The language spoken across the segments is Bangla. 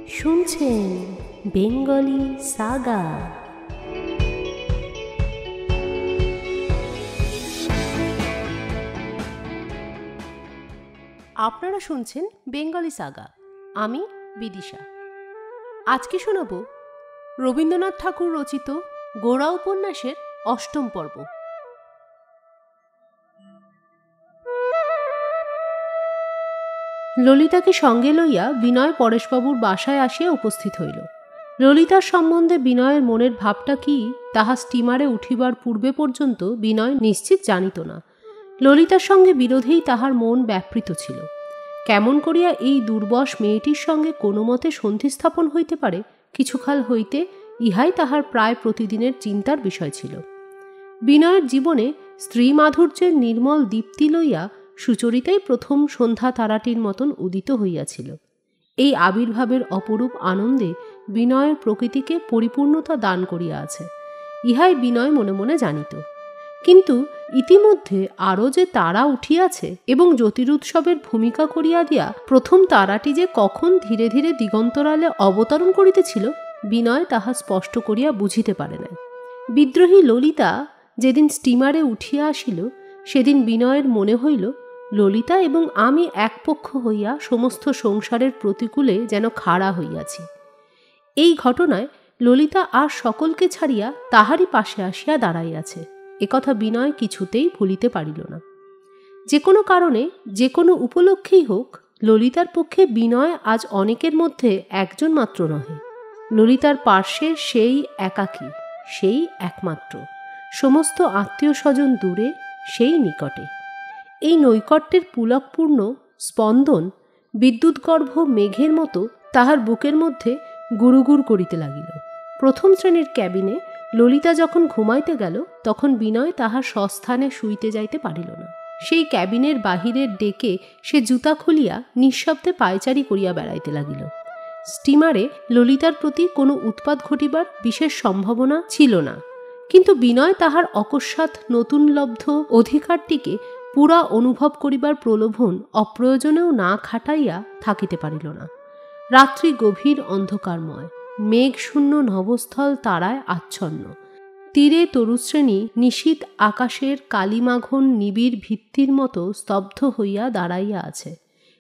শুনছেন বেঙ্গলি সাগা। আপনারা শুনছেন বেঙ্গলি সাগা। আমি বিদিশা। আজকে শোনাব রবীন্দ্রনাথ ঠাকুর রচিত গোরা উপন্যাসের ৮ম পর্ব। ললিতাকে সঙ্গে লইয়া বিনয় পরেশবাবুর বাসায় আসিয়া উপস্থিত হইল। ললিতার সম্বন্ধে বিনয়ের মনের ভাবটা কি, তাহা স্টিমারে উঠিবার পূর্বে পর্যন্ত বিনয় নিশ্চিত জানিত না। ললিতার সঙ্গে বিরোধেই তাহার মন ব্যাপৃত ছিল। কেমন করিয়া এই দুর্বশ মেয়েটির সঙ্গে কোনো মতে সন্ধি স্থাপন হইতে পারে, কিছুকাল হইতে ইহাই তাহার প্রায় প্রতিদিনের চিন্তার বিষয় ছিল। বিনয়ের জীবনে স্ত্রী মাধুর্যের নির্মল দীপ্তি লইয়া সুচরিতাই প্রথম সন্ধ্যা তারাটির মতন উদিত হইয়াছিল। এই আবির্ভাবের অপরূপ আনন্দে বিনয়ের প্রকৃতিকে পরিপূর্ণতা দান করিয়া আছে, ইহাই বিনয় মনে মনে জানিত। কিন্তু ইতিমধ্যে আরও যে তারা উঠিয়াছে এবং জ্যোতিরুৎসবের ভূমিকা করিয়া দিয়া প্রথম তারাটি যে কখন ধীরে ধীরে দিগন্তরালে অবতরণ করিতেছিল, বিনয় তাহা স্পষ্ট করিয়া বুঝিতে পারে নাই। বিদ্রোহী ললিতা যেদিন স্টিমারে উঠিয়া আসিল, সেদিন বিনয়ের মনে হইল ললিতা এবং আমি এক পক্ষ হইয়া সমস্ত সংসারের প্রতিকূলে যেন খাড়া হইয়াছি। এই ঘটনায় ললিতা আর সকলকে ছাড়িয়া তাহারই পাশে আসিয়া দাঁড়াইয়াছে, একথা বিনয় কিছুতেই ভুলিতে পারিল না। যে কোনো কারণে, যে কোনো উপলক্ষেই হোক, ললিতার পক্ষে বিনয় আজ অনেকের মধ্যে একজন মাত্র নহে। ললিতার পার্শ্বে সেই একাকী, সেই একমাত্র। সমস্ত আত্মীয় স্বজন দূরে, সেই নিকটে। এই নৈকট্যের পুলকপূর্ণ স্পন্দন বিদ্যুৎগর্ভ মেঘের মতো তাহার বুকের মধ্যে গুরুগুর করিতে লাগিল। প্রথম শ্রেণীর ক্যাবিনে ললিতা যখন ঘুমাইতে গেল, তখন বিনয় তাহার স্বস্থানে শুইতে যাইতে পারিল না। সেই ক্যাবিনের বাহিরের ডেকে সে জুতা খুলিয়া নিঃশব্দে পায়চারি করিয়া বেড়াইতে লাগিল। স্টিমারে ললিতার প্রতি কোনো উৎপাত ঘটিবার বিশেষ সম্ভাবনা ছিল না, কিন্তু বিনয় তাহার অকস্মাৎ নতুন লব্ধ অধিকারটিকে পুরা অনুভব করিবার প্রলোভন অপ্রয়োজনেও না খাটাইয়া থাকিতে পারিল না। রাত্রি গভীর অন্ধকারময়, মেঘশূন্য নভস্থল তারায় আচ্ছন্ন। তীরে তরুশ্রেণী নিশীথ আকাশের কালিমাঘন নিবিড় ভিত্তির মতো স্তব্ধ হইয়া দাঁড়াইয়া আছে।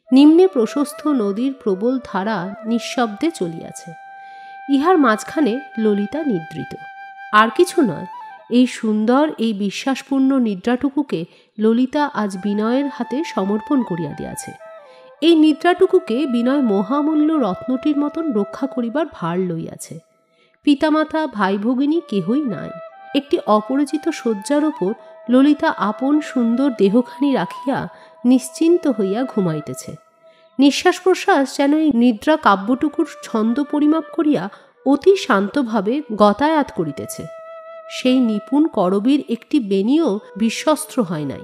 নিম্নে প্রশস্ত নদীর প্রবল ধারা নিঃশব্দে চলিয়াছে। ইহার মাঝখানে ললিতা নিদ্রিত, আর কিছু নয়। এই সুন্দর, এই বিশ্বাসপূর্ণ নিদ্রাটুকুকে ললিতা আজ বিনয়ের হাতে সমর্পণ করিয়া দিয়াছে। এই নিদ্রাটুকুকে বিনয় মহামূল্য রত্নটির মতন রক্ষা করিবার ভার লইয়াছে। পিতামাতা ভাই ভগিনী কেহই নাই। একটি অপরিচিত শয্যার ওপর ললিতা আপন সুন্দর দেহখানি রাখিয়া নিশ্চিন্ত হইয়া ঘুমাইতেছে। নিঃশ্বাস প্রশ্বাস যেন এই নিদ্রা কাব্যটুকুর ছন্দ পরিমাপ করিয়া অতি শান্তভাবে গতায়াত করিতেছে। সেই নিপুণ করবীর একটি বেণীও বিশ্বস্ত্র হয় নাই।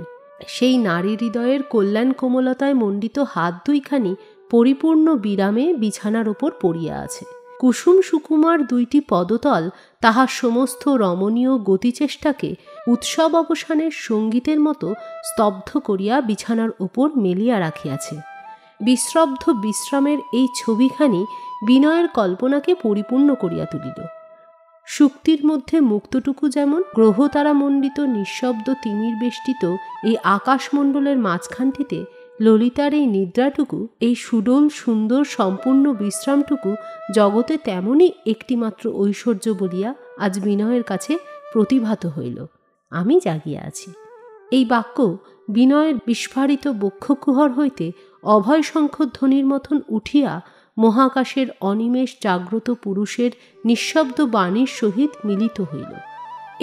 সেই নারী হৃদয়ের কল্যাণ কোমলতায় মণ্ডিত হাত দুইখানি পরিপূর্ণ বিরামে বিছানার ওপর পড়িয়া আছে। কুসুম সুকুমার দুইটি পদতল তাহার সমস্ত রমণীয় গতিচেষ্টাকে উৎসব অবসানের সঙ্গীতের মতো স্তব্ধ করিয়া বিছানার ওপর মেলিয়া রাখিয়াছে। বিশ্রব্ধ বিশ্রামের এই ছবিখানি বিনয়ের কল্পনাকে পরিপূর্ণ করিয়া তুলিল। শুক্তির মধ্যে মুক্তটুকু যেমন গ্রহতারা মণ্ডিত নিঃশব্দ তিমির বেষ্টিত এই আকাশমণ্ডলের মাঝখানটিতে ললিতার এই নিদ্রাটুকু, এই সুডোল সুন্দর সম্পূর্ণ বিশ্রামটুকু জগতে তেমনই একটিমাত্র ঐশ্বর্য বলিয়া আজ বিনয়ের কাছে প্রতিভাত হইল। আমি জাগিয়া আছি। এই বাক্য বিনয়ের বিস্ফারিত বক্ষকুহর হইতে অভয় শঙ্খধ্বনির মতন উঠিয়া মহাকাশের অনিমেষ জাগ্রত পুরুষের নিঃশব্দ বাণীর সহিত মিলিত হইল।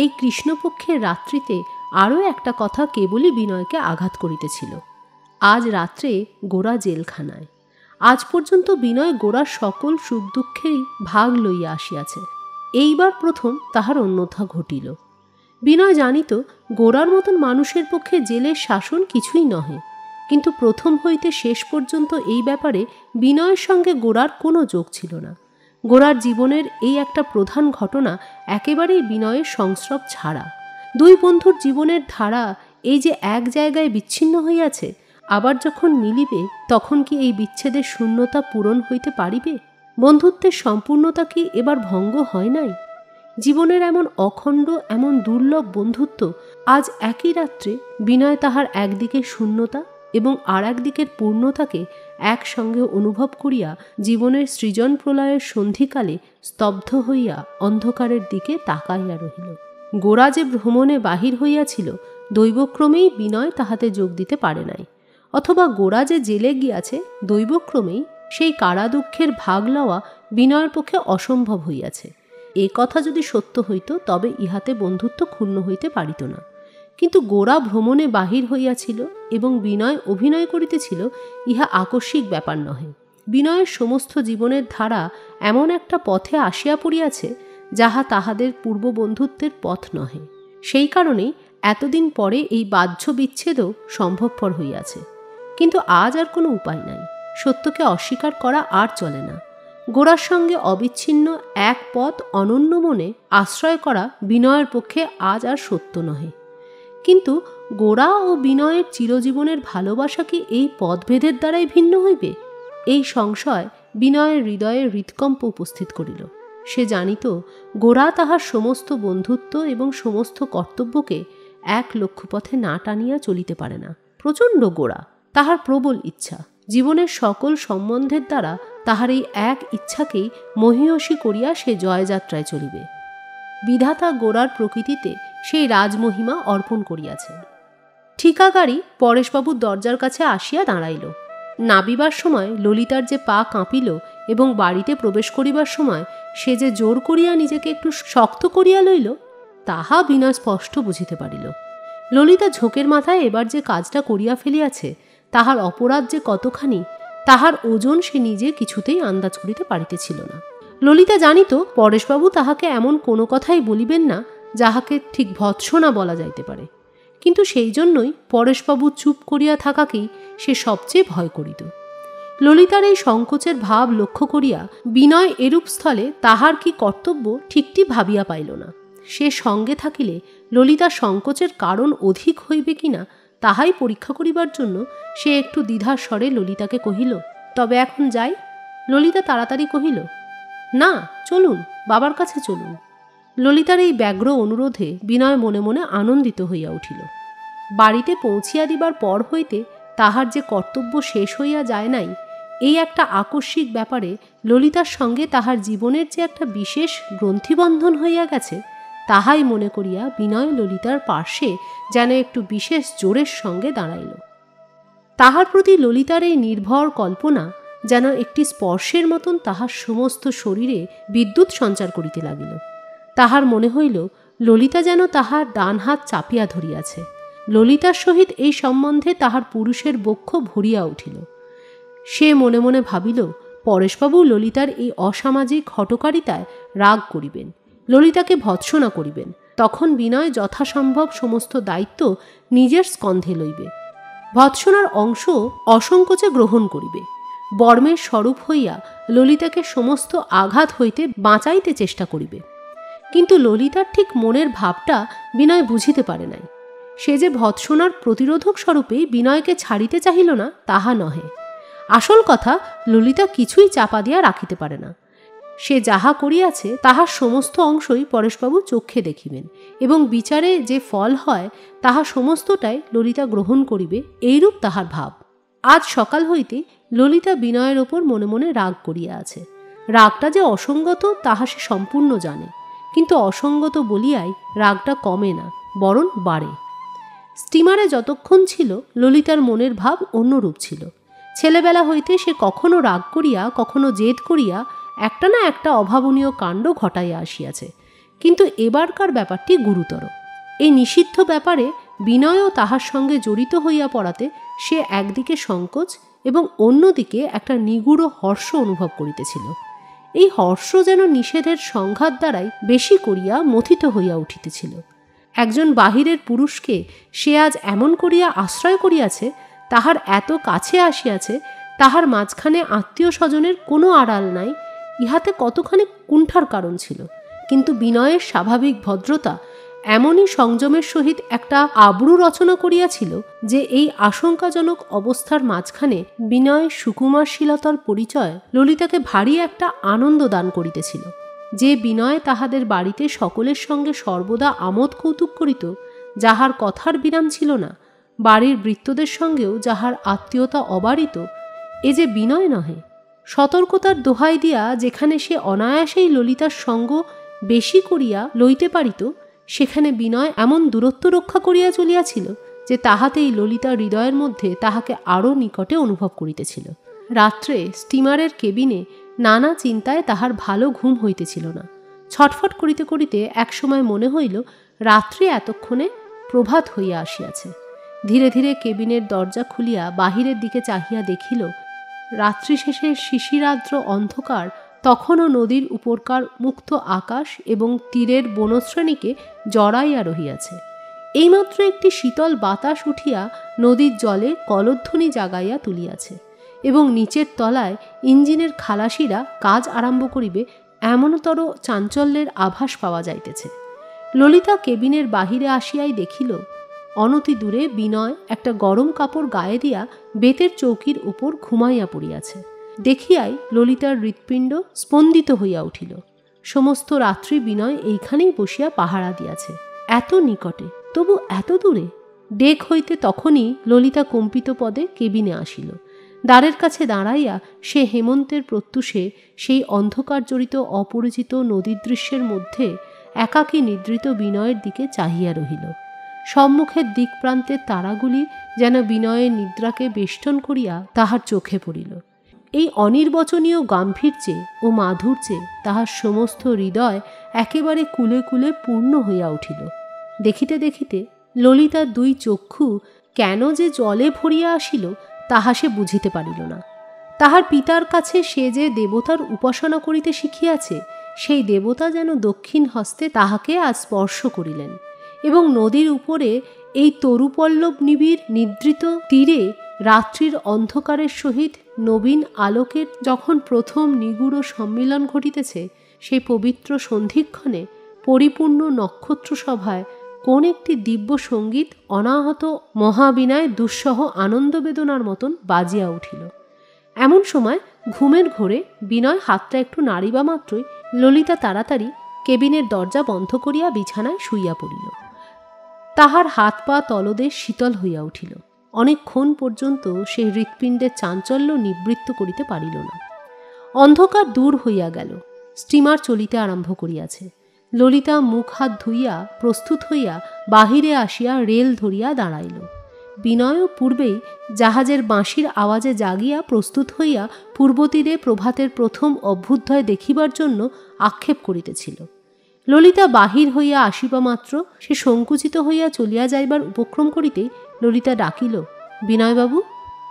এই কৃষ্ণপক্ষের রাত্রিতে আরও একটা কথা কেবলই বিনয়কে আঘাত করিতেছিল। আজ রাত্রে গোরা জেলখানায়। আজ পর্যন্ত বিনয় গোরার সকল সুখ দুঃখেরই ভাগ লইয়া আসিয়াছে। এইবার প্রথম তাহার অন্যথা ঘটিল। বিনয় জানিত গোরার মতন মানুষের পক্ষে জেলের শাসন কিছুই নহে, কিন্তু প্রথম হইতে শেষ পর্যন্ত এই ব্যাপারে বিনয়ের সঙ্গে গোরার কোনো যোগ ছিল না। গোরার জীবনের এই একটা প্রধান ঘটনা একেবারেই বিনয়ের সংস্রব ছাড়া। দুই বন্ধুর জীবনের ধারা এই যে এক জায়গায় বিচ্ছিন্ন হইয়াছে, আবার যখন মিলিবে তখন কি এই বিচ্ছেদের শূন্যতা পূরণ হইতে পারিবে? বন্ধুত্বের সম্পূর্ণতা কি এবার ভঙ্গ হয় নাই? জীবনের এমন অখণ্ড, এমন দুর্লভ বন্ধুত্ব আজ একই রাত্রে বিনয় তাহার একদিকের শূন্যতা এবং আর একদিকের পূর্ণতাকে একসঙ্গে অনুভব করিয়া জীবনের সৃজন প্রলয়ের সন্ধিকালে স্তব্ধ হইয়া অন্ধকারের দিকে তাকাইয়া রহিল। গোরা যে ভ্রমণে বাহির হইয়াছিল, দৈবক্রমেই বিনয় তাহাতে যোগ দিতে পারে নাই, অথবা গোরা যে জেলে গিয়াছে, দৈবক্রমেই সেই কারাদুঃখের ভাগ লওয়া বিনয়ের পক্ষে অসম্ভব হইয়াছে। এ কথা যদি সত্য হইত তবে ইহাতে বন্ধুত্ব ক্ষুণ্ণ হইতে পারিত না। কিন্তু গোরা ভ্রমণে বাহির হইয়াছিল এবং বিনয় অভিনয় করিতেছিল, ইহা আকস্মিক ব্যাপার নহে। বিনয়ের সমস্ত জীবনের ধারা এমন একটা পথে আসিয়া পড়িয়াছে যাহা তাহাদের পূর্ব বন্ধুত্বের পথ নহে। সেই কারণেই এতদিন পরে এই বাহ্য বিচ্ছেদও সম্ভবপর হইয়াছে। কিন্তু আজ আর কোনো উপায় নাই, সত্যকে অস্বীকার করা আর চলে না। গোরার সঙ্গে অবিচ্ছিন্ন এক পথ অনন্য মনে আশ্রয় করা বিনয়ের পক্ষে আজ আর সত্য নহে। কিন্তু গোরা ও বিনয়ের চিরজীবনের ভালোবাসা কি এই পথভেদের দ্বারাই ভিন্ন হইবে? এই সংশয় বিনয়ের হৃদয়ে হৃৎকম্প উপস্থিত করিল। সে জানিত গোরা তাহার সমস্ত বন্ধুত্ব এবং সমস্ত কর্তব্যকে এক লক্ষ্যপথে না টানিয়া চলিতে পারে না। প্রচণ্ড গোরা, তাহার প্রবল ইচ্ছা, জীবনের সকল সম্বন্ধের দ্বারা তাহার এই এক ইচ্ছাকেই মহীয়সী করিয়া সে জয়যাত্রায় চলিবে। বিধাতা গোরার প্রকৃতিতে সেই রাজমহিমা অর্পণ করিয়াছেন। ঠিকা গাড়ি পরেশবাবুর দরজার কাছে আসিয়া দাঁড়াইল। নাবিবার সময় ললিতার যে পা কাঁপিল এবং বাড়িতে প্রবেশ করিবার সময় সে যে জোর করিয়া নিজেকে একটু শক্ত করিয়া লইল, তাহা বিনয় স্পষ্ট বুঝিতে পারিল। ললিতা ঝোঁকের মাথায় এবার যে কাজটা করিয়া ফেলিয়াছে, তাহার অপরাধ যে কতখানি, তাহার ওজন সে নিজে কিছুতেই আন্দাজ করিতে পারিতেছিল না। ললিতা জানিত পরেশবাবু তাহাকে এমন কোনো কথাই বলিবেন না যাহাকে ঠিক ভৎসনা বলা যাইতে পারে, কিন্তু সেই জন্যই পরেশবাবু চুপ করিয়া থাকাকেই সে সবচেয়ে ভয় করিত। ললিতার এই সংকোচের ভাব লক্ষ্য করিয়া বিনয় এরূপ স্থলে তাহার কি কর্তব্য ঠিকটি ভাবিয়া পাইল না। সে সঙ্গে থাকিলে ললিতার সংকোচের কারণ অধিক হইবে কিনা তাহাই পরীক্ষা করিবার জন্য সে একটু দ্বিধার স্বরে ললিতাকে কহিল, তবে এখন যাই? ললিতা তাড়াতাড়ি কহিল, না, চলুন, বাবার কাছে চলুন। ললিতার এই ব্যগ্র অনুরোধে বিনয় মনে মনে আনন্দিত হইয়া উঠিল। বাড়িতে পৌঁছিয়া দিবার পর হইতে তাহার যে কর্তব্য শেষ হইয়া যায় নাই, এই একটা আকস্মিক ব্যাপারে ললিতার সঙ্গে তাহার জীবনের যে একটা বিশেষ গ্রন্থিবন্ধন হইয়া গেছে, তাহাই মনে করিয়া বিনয় ললিতার পার্শ্বে যেন একটু বিশেষ জোরের সঙ্গে দাঁড়াইল। তাহার প্রতি ললিতার এই নির্ভর কল্পনা যেন একটি স্পর্শের মতন তাহার সমস্ত শরীরে বিদ্যুৎ সঞ্চার করিতে লাগিল। তাহার মনে হইল ললিতা যেন তাহার ডান হাত চাপিয়া ধরিয়াছে। ললিতার সহিত এই সম্বন্ধে তাহার পুরুষের বক্ষ ভরিয়া উঠিল। সে মনে মনে ভাবিল, পরেশবাবু ললিতার এই অসামাজিক হঠকারিতায় রাগ করিবেন, ললিতাকে ভৎসনা করিবেন। তখন বিনয় যথাসম্ভব সমস্ত দায়িত্ব নিজের স্কন্ধে লইবে, ভৎসনার অংশ অসংকোচে গ্রহণ করিবে, বর্মের স্বরূপ হইয়া ললিতাকে সমস্ত আঘাত হইতে বাঁচাইতে চেষ্টা করিবে। কিন্তু ললিতার ঠিক মনের ভাবটা বিনয় বুঝিতে পারে নাই। সে যে ভৎসনার প্রতিরোধক স্বরূপে বিনয়কে ছাড়িতে চাহিল না, তাহা নহে। আসল কথা, ললিতা কিছুই চাপা দিয়া রাখিতে পারে না। সে যাহা করিয়াছে তাহার সমস্ত অংশই পরেশবাবু চক্ষে দেখিবেন এবং বিচারে যে ফল হয় তাহা সমস্তটাই ললিতা গ্রহণ করিবে, এইরূপ তাহার ভাব। আজ সকাল হইতে ললিতা বিনয়ের ওপর মনে মনে রাগ করিয়া আছে। রাগটা যে অসঙ্গত তাহা সে সম্পূর্ণ জানে, কিন্তু অসঙ্গত বলিয়াই রাগটা কমে না, বরং বাড়ে। স্টিমারে যতক্ষণ ছিল ললিতার মনের ভাব অন্যরূপ ছিল। ছেলেবেলা হইতে সে কখনো রাগ করিয়া কখনো জেদ করিয়া একটা না একটা অভাবনীয় কাণ্ড ঘটাইয়া আসিয়াছে, কিন্তু এবারকার ব্যাপারটি গুরুতর। এই নিষিদ্ধ ব্যাপারে বিনয়ও তাহার সঙ্গে জড়িত হইয়া পড়াতে সে একদিকে সংকোচ এবং অন্যদিকে একটা নিগূঢ় হর্ষ অনুভব করিতেছিল। এই হর্ষ যেন নিষেধের সংঘাত দ্বারাই বেশি করিয়া মথিত হইয়া উঠিতেছিল। একজন বাহিরের পুরুষকে সে আজ এমন করিয়া আশ্রয় করিয়াছে, তাহার এত কাছে আসিয়াছে, তাহার মাঝখানে আত্মীয় স্বজনের কোনো আড়াল নাই, ইহাতে কতখানি কুণ্ঠার কারণ ছিল। কিন্তু বিনয়ের স্বাভাবিক ভদ্রতা এমনই সংযমের সহিত একটা আব্রু রচনা করিয়াছিল যে এই আশঙ্কাজনক অবস্থার মাঝখানে বিনয়ের সুকুমারশীলতার পরিচয় ললিতাকে ভারী একটা আনন্দ দান করিতেছিল। যে বিনয় তাহাদের বাড়িতে সকলের সঙ্গে সর্বদা আমোদ কৌতুক করিত, যাহার কথার বিরাম ছিল না, বাড়ির ভৃত্যদের সঙ্গেও যাহার আত্মীয়তা অবারিত, এ যে বিনয় নহে। সতর্কতার দোহাই দিয়া যেখানে সে অনায়াসেই ললিতার সঙ্গ বেশি করিয়া লইতে পারিত, সেখানে বিনয় এমন দূরত্ব রক্ষা করিয়া চলিয়াছিল যে তাহাতেই ললিতার হৃদয়ের মধ্যে তাহাকে আরও নিকটে অনুভব করিতেছিল। রাত্রে স্টিমারের কেবিনে নানা চিন্তায় তাহার ভালো ঘুম হইতেছিল না। ছটফট করিতে করিতে একসময় মনে হইল রাত্রি এতক্ষণে প্রভাত হইয়া আসিয়াছে। ধীরে ধীরে কেবিনের দরজা খুলিয়া বাহিরের দিকে চাহিয়া দেখিল রাত্রি শেষের শিশিরার্দ্র অন্ধকার তখনও নদীর উপরকার মুক্ত আকাশ এবং তীরের বনশ্রেণীকে জড়াইয়া রহিয়াছে। এইমাত্র একটি শীতল বাতাস উঠিয়া নদীর জলে কলধ্বনি জাগাইয়া তুলিয়াছে এবং নিচের তলায় ইঞ্জিনের খালাসিরা কাজ আরম্ভ করিবে এমনতর চাঞ্চল্যের আভাস পাওয়া যাইতেছে। ললিতা কেবিনের বাহিরে আসিয়াই দেখিল অনতি দূরে বিনয় একটা গরম কাপড় গায়ে দিয়া বেতের চৌকির উপর ঘুমাইয়া পড়িয়াছে। দেখিয়াই ললিতার হৃৎপিণ্ড স্পন্দিত হইয়া উঠিল। সমস্ত রাত্রি বিনয় এইখানেই বসিয়া পাহারা দিয়াছে, এত নিকটে, তবু এত দূরে। ডেক হইতে তখনই ললিতা কম্পিত পদে কেবিনে আসিল। দ্বারের কাছে দাঁড়াইয়া সে হেমন্তের প্রত্যুষে সেই অন্ধকার জড়িত অপরিচিত নদীর দৃশ্যের মধ্যে একাকী নিদ্রিত বিনয়ের দিকে চাহিয়া রহিল। সম্মুখের দিক প্রান্তের তারাগুলি যেন বিনয়ের নিদ্রাকে বেষ্টন করিয়া তাহার চোখে পড়িল। এই অনির্বচনীয় গাম্ভীর্যে ও মাধুর্যে তাহার সমস্ত হৃদয় একেবারে কুলে কুলে পূর্ণ হইয়া উঠিল। দেখিতে দেখিতে ললিতার দুই চক্ষু কেন যে জলে ভরিয়া আসিল তাহা সে বুঝিতে পারিল না। তাহার পিতার কাছে সে যে দেবতার উপাসনা করিতে শিখিয়াছে, সেই দেবতা যেন দক্ষিণ হস্তে তাহাকে আজ স্পর্শ করিলেন এবং নদীর উপরে এই তরুপল্লব নিবিড় নিদ্রিত তীরে রাত্রির অন্ধকারের সহিত নবীন আলোকের যখন প্রথম নিগুড় সম্মিলন ঘটিতেছে, সেই পবিত্র সন্ধিক্ষণে পরিপূর্ণ নক্ষত্র সভায় কোন একটি দিব্য সঙ্গীত অনাহত মহাবিনায় দুঃসহ আনন্দ বেদনার মতন বাজিয়া উঠিল। এমন সময় ঘুমের ঘোরে বিনয় হাতটা একটু নাড়িবা মাত্রই ললিতা তাড়াতাড়ি কেবিনের দরজা বন্ধ করিয়া বিছানায় শুইয়া পড়িল। তাহার হাত পা তলদেশ শীতল হইয়া উঠিল। অনেকক্ষণ পর্যন্ত সে হৃৎপিণ্ডের চাঞ্চল্য নিবৃত্ত করিতে পারিল না। অন্ধকার দূর হইয়া গেল। স্টিমার চলিতে আরম্ভ করিয়াছে। ললিতা মুখ হাত ধুইয়া প্রস্তুত হইয়া বাহিরে আসিয়া রেল ধরিয়া দাঁড়াইল। বিনয়ও পূর্বেই জাহাজের বাঁশির আওয়াজে জাগিয়া প্রস্তুত হইয়া পূর্বতীরে প্রভাতের প্রথম অভ্যুদয় দেখিবার জন্য আক্ষেপ করিতেছিল। ললিতা বাহির হইয়া আসিবা মাত্র সে সংকুচিত হইয়া চলিয়া যাইবার উপক্রম করিতেই ললিতা ডাকিল, বিনয়বাবু।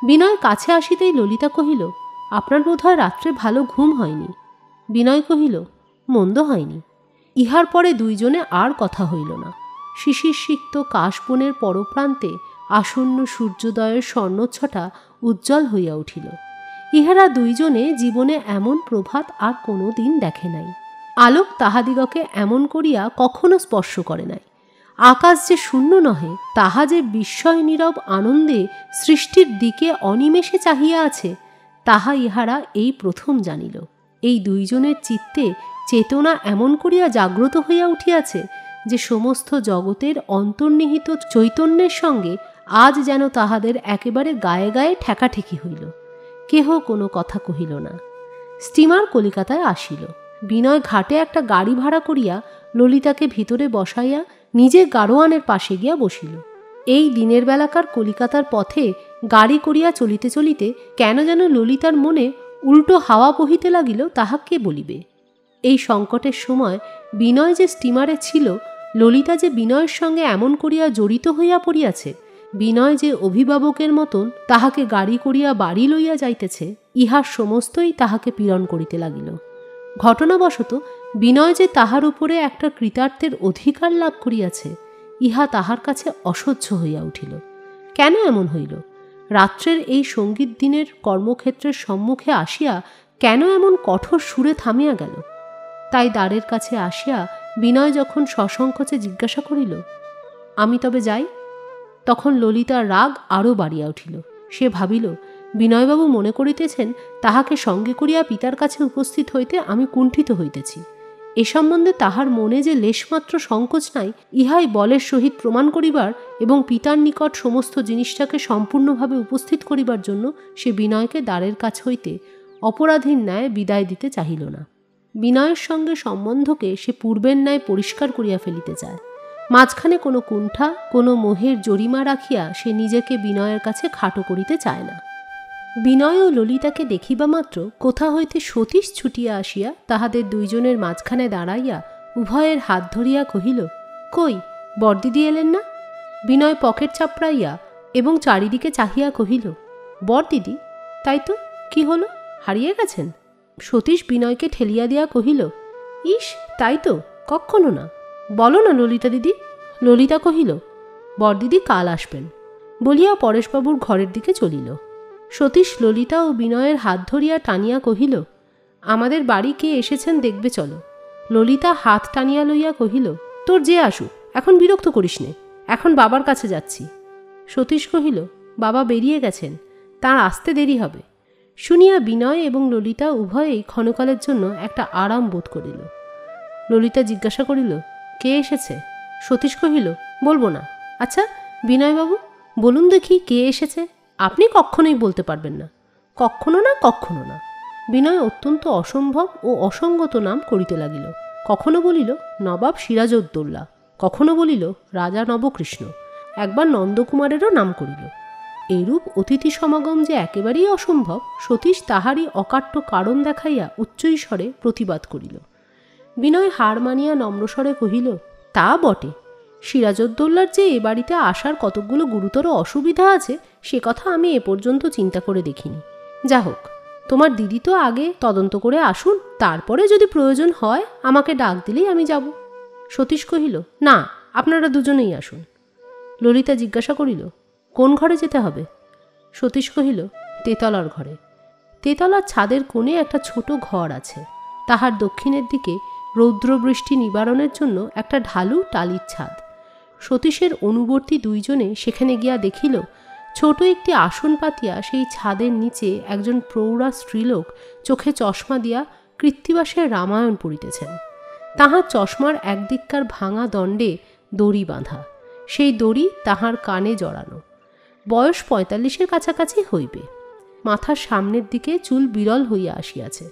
বিনয় কাছে আসিতেই ললিতা কহিল, আপনার বোধহয় রাত্রে ভালো ঘুম হয়নি। বিনয় কহিল, মন্দ হয়নি। ইহার পরে দুইজনে আর কথা হইল না। শিশির সিক্ত কাশবনের পরপ্রান্তে আসন্ন সূর্যোদয়ের স্বর্ণচ্ছটা উজ্জ্বল হইয়া উঠিল। ইহারা দুইজনে জীবনে এমন প্রভাত আর কোনো দিন দেখে নাই। আলোক তাহাদিগকে এমন করিয়া কখনো স্পর্শ করে নাই। আকাশ যে শূন্য নহে, তাহা যে বিস্ময় নীরব আনন্দে সৃষ্টির দিকে অনিমেষে চাহিয়া আছে, তাহা ইহারা এই প্রথম জানিল। এই দুইজনের চিত্তে চেতনা এমন করিয়া জাগ্রত হইয়া উঠিয়াছে যে সমস্ত জগতের অন্তর্নিহিত চৈতন্যের সঙ্গে আজ যেন তাহাদের একেবারে গায়ে গায়ে ঠেকাঠেকি হইল। কেহ কোনো কথা কহিল না। স্টিমার কলিকাতায় আসিল। বিনয় ঘাটে একটা গাড়ি ভাড়া করিয়া ললিতাকে ভিতরে বসাইয়া নিজে গাড়োয়ানের পাশে গিয়া বসিল। এই দিনের বেলাকার কলিকাতার পথে গাড়ি করিয়া চলিতে চলিতে কেন যেন ললিতার মনে উল্টো হাওয়া বহিতে লাগিল, তাহা কে বলিবে। এই সংকটের সময় বিনয় যে স্টিমারে ছিল, ললিতা যে বিনয়ের সঙ্গে এমন করিয়া জড়িত হইয়া পড়িয়াছে, বিনয় যে অভিভাবকের মতন তাহাকে গাড়ি করিয়া বাড়ি লইয়া যাইতেছে, ইহার সমস্তই তাহাকে পীড়ন করিতে লাগিল। ঘটনাবশত বিনয় যে তাহার উপরে একটা কৃতার্থের অধিকার লাভ করিয়াছে, ইহা তাহার কাছে অসহ্য হইয়া উঠিল। কেন এমন হইল? রাত্রের এই সঙ্গীত দিনের কর্মক্ষেত্রের সম্মুখে আসিয়া কেন এমন কঠোর সুরে থামিয়া গেল? তাই দ্বারের কাছে আসিয়া বিনয় যখন সসংকোচে জিজ্ঞাসা করিল, আমি তবে যাই? তখন ললিতার রাগ আরও বাড়িয়া উঠিল। সে ভাবিল, বিনয়বাবু মনে করিতেছেন তাহাকে সঙ্গে করিয়া পিতার কাছে উপস্থিত হইতে আমি কুণ্ঠিত হইতেছি। এ সম্বন্ধে তাহার মনে যে লেশমাত্র সংকোচ নাই, ইহাই বলের সহিত প্রমাণ করিবার এবং পিতার নিকট সমস্ত জিনিসটাকে সম্পূর্ণভাবে উপস্থিত করিবার জন্য সে বিনয়কে দ্বারের কাছ হইতে অপরাধীর ন্যায় বিদায় দিতে চাহিল না। বিনয়ের সঙ্গে সম্বন্ধকে সে পূর্বের ন্যায় পরিষ্কার করিয়া ফেলিতে চায়। মাঝখানে কোনো কুণ্ঠা, কোনো মোহের জরিমা রাখিয়া সে নিজেকে বিনয়ের কাছে খাটো করিতে চায় না। বিনয় ও ললিতাকে দেখিবা মাত্র কোথা হইতে সতীশ ছুটিয়া আসিয়া তাহাদের দুইজনের মাঝখানে দাঁড়াইয়া উভয়ের হাত ধরিয়া কহিল, কই, বরদিদি এলেন না? বিনয় পকেট চাপড়াইয়া এবং চারিদিকে চাহিয়া কহিল, বরদিদি? তাই তো, কি হলো, হারিয়ে গেছেন? সতীশ বিনয়কে ঠেলিয়া দিয়া কহিল, ইস, তাই তো, কক্ষণো না। বলো না ললিতা দিদি। ললিতা কহিল, বরদিদি কাল আসবেন, বলিয়া পরেশবাবুর ঘরের দিকে চলিল। সতীশ ললিতা ও বিনয়ের হাত ধরিয়া টানিয়া কহিল, আমাদের বাড়ি কে এসেছেন দেখবে চলো। ললিতা হাত টানিয়া লইয়া কহিল, তোর যে আসুক, এখন বিরক্ত করিস নে, এখন বাবার কাছে যাচ্ছি। সতীশ কহিল, বাবা বেরিয়ে গেছেন, তাঁর আসতে দেরি হবে। শুনিয়া বিনয় এবং ললিতা উভয়েই ক্ষণকালের জন্য একটা আরাম বোধ করিল। ললিতা জিজ্ঞাসা করিল, কে এসেছে? সতীশ কহিল, বলবো না। আচ্ছা বিনয়বাবু, বলুন দেখি কে এসেছে? আপনি কখনোই বলতে পারবেন না। কখনো না, কখনো না। বিনয় অত্যন্ত অসম্ভব ও অসঙ্গত নাম করিতে লাগিল। কখনো বলিল নবাব সিরাজউদ্দৌলা, কখনো বলিল রাজা নবকৃষ্ণ, একবার নন্দকুমারেরও নাম করিল। এইরূপ অতিথি সমাগম যে একেবারেই অসম্ভব, সতীশ তাহারই অকাট্য কারণ দেখাইয়া উচ্চৈস্বরে প্রতিবাদ করিল। বিনয় হার মানিয়া নম্রস্বরে কহিল, তা বটে, সিরাজউদ্দৌলার যে এ বাড়িতে আসার কতকগুলো গুরুতর অসুবিধা আছে সে কথা আমি এ পর্যন্ত চিন্তা করে দেখিনি। যা হোক, তোমার দিদি তো আগে তদন্ত করে আসুন, তারপরে যদি প্রয়োজন হয় আমাকে ডাক দিলেই আমি যাব। সতীশ কহিল, না, আপনারা দুজনেই আসুন। ললিতা জিজ্ঞাসা করিল, কোন ঘরে যেতে হবে? সতীশ কহিল, তেতলার ঘরে। তেতলার ছাদের কোণে একটা ছোট ঘর আছে। তাহার দক্ষিণের দিকে রৌদ্রবৃষ্টি নিবারণের জন্য একটা ঢালু টালির ছাদ। সতীশের অনুবর্তী দুইজনে সেখানে গিয়া দেখিল, ছোট একটি আসন পাতিয়া সেই ছাদের নিচে একজন প্রৌঢ়া স্ত্রীলোক চোখে চশমা দিয়া কৃত্তিবাসের রামায়ণ পড়িতেছেন। তাহার চশমার একদিককার ভাঙা দণ্ডে দড়ি বাঁধা, সেই দড়ি তাহার কানে জড়ানো। বয়স 45-এর কাছাকাছি হইবে। মাথার সামনের দিকে চুল বিরল হইয়া আসিয়াছে,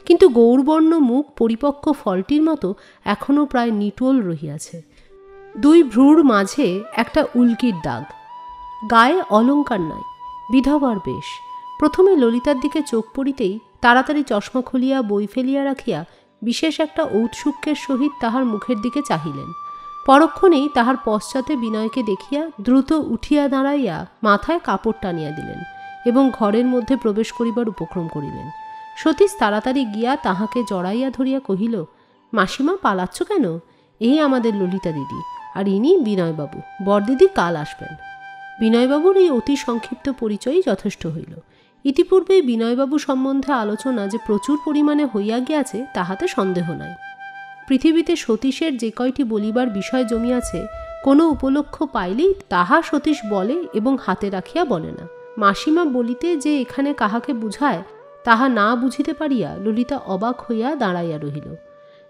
কিন্তু গৌরবর্ণ মুখ পরিপক্ক ফলটির মতো এখনও প্রায় নিটোল রহিয়াছে। দুই ভ্রুর মাঝে একটা উল্কির দাগ। গায়ে অলঙ্কার নাই, বিধবার বেশ। প্রথমে ললিতার দিকে চোখ পড়িতেই তাড়াতাড়ি চশমা খুলিয়া বই ফেলিয়া রাখিয়া বিশেষ একটা ঔৎসুক্যের সহিত তাহার মুখের দিকে চাহিলেন। পরক্ষণেই তাহার পশ্চাতে বিনয়কে দেখিয়া দ্রুত উঠিয়া দাঁড়াইয়া মাথায় কাপড় টানিয়া দিলেন এবং ঘরের মধ্যে প্রবেশ করিবার উপক্রম করিলেন। সতীশ তাড়াতাড়ি গিয়া তাহাকে জড়াইয়া ধরিয়া কহিল, মাসিমা, পালাচ্ছ কেন? এই আমাদের ললিতা দিদি, আর ইনি বিনয়বাবু। বরদিদি কাল আসবেন। বিনয়বাবুর এই অতি সংক্ষিপ্ত পরিচয়ই যথেষ্ট হইল। ইতিপূর্বে বিনয়বাবু সম্বন্ধে আলোচনা যে প্রচুর পরিমাণে হইয়া গিয়াছে তাহাতে সন্দেহ নাই। পৃথিবীতে সতীশের যে কয়টি বলিবার বিষয় জমিয়াছে, কোনো উপলক্ষ পাইলেই তাহা সতীশ বলে এবং হাতে রাখিয়া বলে না। মাসিমা বলিতে যে এখানে কাহাকে বুঝায় তাহা না বুঝিতে পারিয়া ললিতা অবাক হইয়া দাঁড়াইয়া রহিল।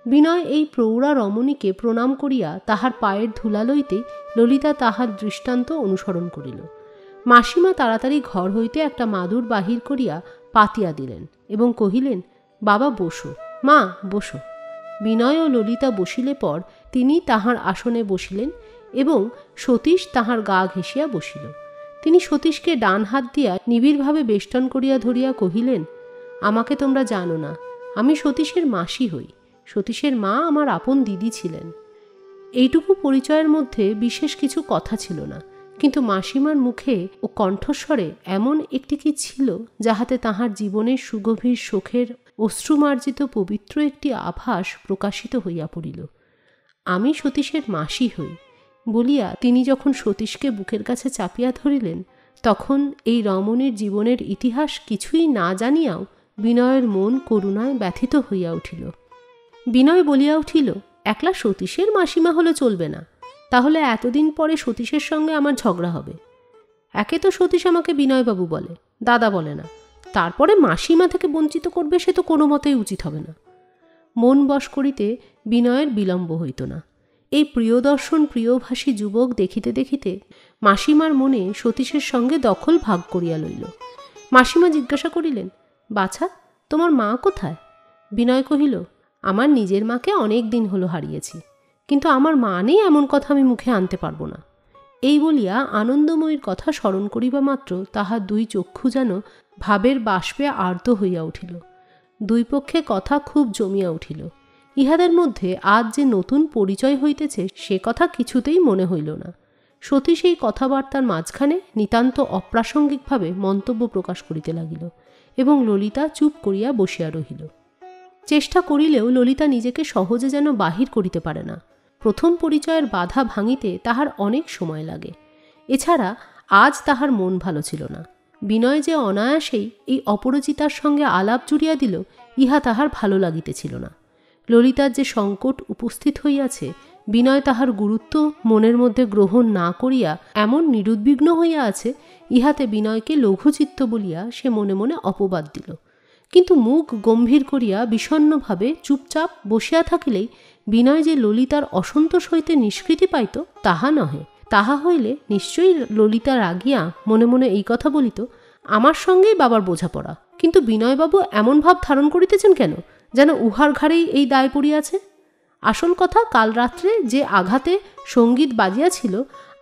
বিনয় এই প্রৌঢ়া রমণীকে প্রণাম করিয়া তাহার পায়ের ধুলা লইতে ললিতা তাহার দৃষ্টান্ত অনুসরণ করিল। মাসিমা তাড়াতাড়ি ঘর হইতে একটা মাদুর বাহির করিয়া পাতিয়া দিলেন এবং কহিলেন, বাবা বসো, মা বসো। বিনয় ও ললিতা বসিলে পর তিনি তাহার আসনে বসিলেন এবং সতীশ তাহার গা ঘেঁষিয়া বসিল। তিনি সতীশকে ডান হাত দিয়া নিবিড়ভাবে বেষ্টন করিয়া ধরিয়া কহিলেন, আমাকে তোমরা জানো না, আমি সতীশের মাসি হই। সতীশের মা আমার আপন দিদি ছিলেন। এইটুকু পরিচয়ের মধ্যে বিশেষ কিছু কথা ছিল না, কিন্তু মাসিমার মুখে ও কণ্ঠস্বরে এমন একটি কি ছিল যাহাতে তাহার জীবনের সুগভীর শোকের অশ্রুমার্জিত পবিত্র একটি আভাস প্রকাশিত হইয়া পড়িল। আমি সতীশের মাসি হই বলিয়া তিনি যখন সতীশকে বুকের কাছে চাপিয়া ধরিলেন, তখন এই রমণীর জীবনের ইতিহাস কিছুই না জানিয়াও বিনয়ের মন করুণায় ব্যথিত হইয়া উঠিল। বিনয় বলিয়া উঠিল, একলা সতীশের মাসিমা হলে চলবে না, তাহলে এতদিন পরে সতীশের সঙ্গে আমার ঝগড়া হবে। একে তো সতীশ আমাকে বিনয়বাবু বলে, দাদা বলে না, তারপরে মাসিমা থেকে বঞ্চিত করবে, সে তো কোনো মতেই উচিত হবে না। মন বশ করিতে বিনয়ের বিলম্ব হইত না। এই প্রিয়দর্শন প্রিয়ভাষী যুবক দেখিতে দেখিতে মাসিমার মনে সতীশের সঙ্গে দখল ভাগ করিয়া লইল। মাসিমা জিজ্ঞাসা করিলেন, বাছা, তোমার মা কোথায়? বিনয় কহিল, আমার নিজের মাকে অনেক দিন হলো হারিয়েছি, কিন্তু আমার মা নেই এমন কথা আমি মুখে আনতে পারবো না। এই বলিয়া আনন্দময়ীর কথা স্মরণ করিবা মাত্র তাহার দুই চক্ষু যেন ভাবের বাষ্পে আর্দ্র হইয়া উঠিল। দুই পক্ষে কথা খুব জমিয়া উঠিল। ইহাদের মধ্যে আজ যে নতুন পরিচয় হইতেছে সে কথা কিছুতেই মনে হইল না। সতীশ এই কথাবার্তার মাঝখানে নিতান্ত অপ্রাসঙ্গিকভাবে মন্তব্য প্রকাশ করিতে লাগিল এবং ললিতা চুপ করিয়া বসিয়া রহিল। চেষ্টা করিলেও ললিতা নিজেকে সহজে যেন বাহির করিতে পারে না। প্রথম পরিচয়ের বাধা ভাঙিতে তাহার অনেক সময় লাগে। এছাড়া আজ তাহার মন ভালো ছিল না। বিনয় যে অনায়াসেই এই অপরিচিতার সঙ্গে আলাপ জুড়িয়া দিল, ইহা তাহার ভালো লাগিতেছিল না। ললিতার যে সংকট উপস্থিত হইয়াছে, বিনয় তাহার গুরুত্ব মনের মধ্যে গ্রহণ না করিয়া এমন নিরুদ্বিগ্ন হইয়া আছে, ইহাতে বিনয়কে লঘুচিত্ত বলিয়া সে মনে মনে অপবাদ দিল। কিন্তু মুখ গম্ভীর করিয়া বিষণ্ণভাবে চুপচাপ বসিয়া থাকিলেই বিনয় যে ললিতার অসন্তোষ হইতে নিষ্কৃতি পাইত তাহা নহে। তাহা হইলে নিশ্চয়ই ললিতা রাগিয়া মনে মনে এই কথা বলিত, আমার সঙ্গেই বাবার বোঝাপড়া, কিন্তু বিনয়বাবু এমন ভাব ধারণ করিতেছেন কেন, যেন উহার ঘাড়েই এই দায় পড়িয়াছে। আসল কথা, কাল রাত্রে যে আঘাতে সঙ্গীত বাজিয়াছিল,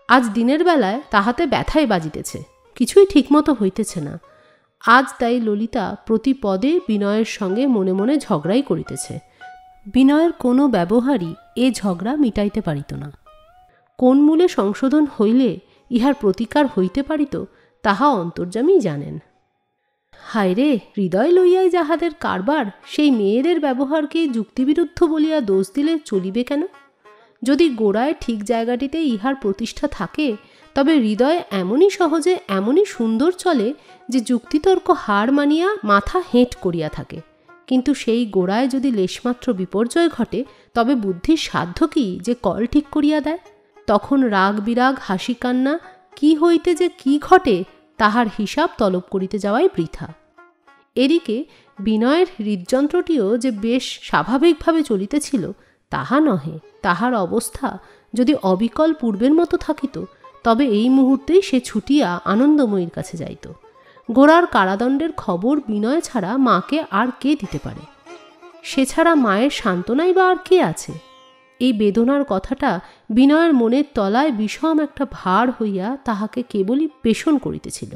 আজ দিনের বেলায় তাহাতে ব্যথায় বাজিতেছে, কিছুই ঠিকমতো হইতেছে না। আজ তাই ললিতা প্রতি পদে বিনয়ের সঙ্গে মনে মনে ঝগড়াই করিতেছে। বিনয়ের কোনো ব্যবহারই এ ঝগড়া মিটাইতে পারিত না। কোন মূলে সংশোধন হইলে ইহার প্রতিকার হইতে পারিত তাহা অন্তর্যামী জানেন। হায় রে, হৃদয় লইয়াই যাহাদের কারবার, সেই মেয়েদের ব্যবহারকে যুক্তিবিরুদ্ধ বলিয়া দোষ দিলে চলিবে কেন? যদি গোড়ায় ঠিক জায়গাটিতে ইহার প্রতিষ্ঠা থাকে, তবে হৃদয় এমনই সহজে এমনই সুন্দর চলে যে যুক্তিতর্ক হার মানিয়া মাথা হেঁট করিয়া থাকে। কিন্তু সেই গোড়ায় যদি লেশমাত্র বিপর্যয় ঘটে, তবে বুদ্ধির সাধ্য কি যে কল ঠিক করিয়া দেয়? তখন রাগ বিরাগ হাসি কান্না কি হইতে যে কি ঘটে তাহার হিসাব তলব করিতে যাওয়াই বৃথা। এদিকে বিনয়ের হৃদযন্ত্রটিও যে বেশ স্বাভাবিকভাবে চলিতেছিল তাহা নহে। তাহার অবস্থা যদি অবিকল পূর্বের মতো থাকিত, তবে এই মুহূর্তেই সে ছুটিয়া আনন্দময়ীর কাছে যাইত। গোরার কারাদণ্ডের খবর বিনয় ছাড়া মাকে আর কে দিতে পারে? সে ছাড়া মায়ের সান্ত্বনাই বা আর কে আছে? এই বেদনার কথাটা বিনয়ের মনের তলায় বিষম একটা ভার হইয়া তাহাকে কেবলই পেষণ করিতেছিল।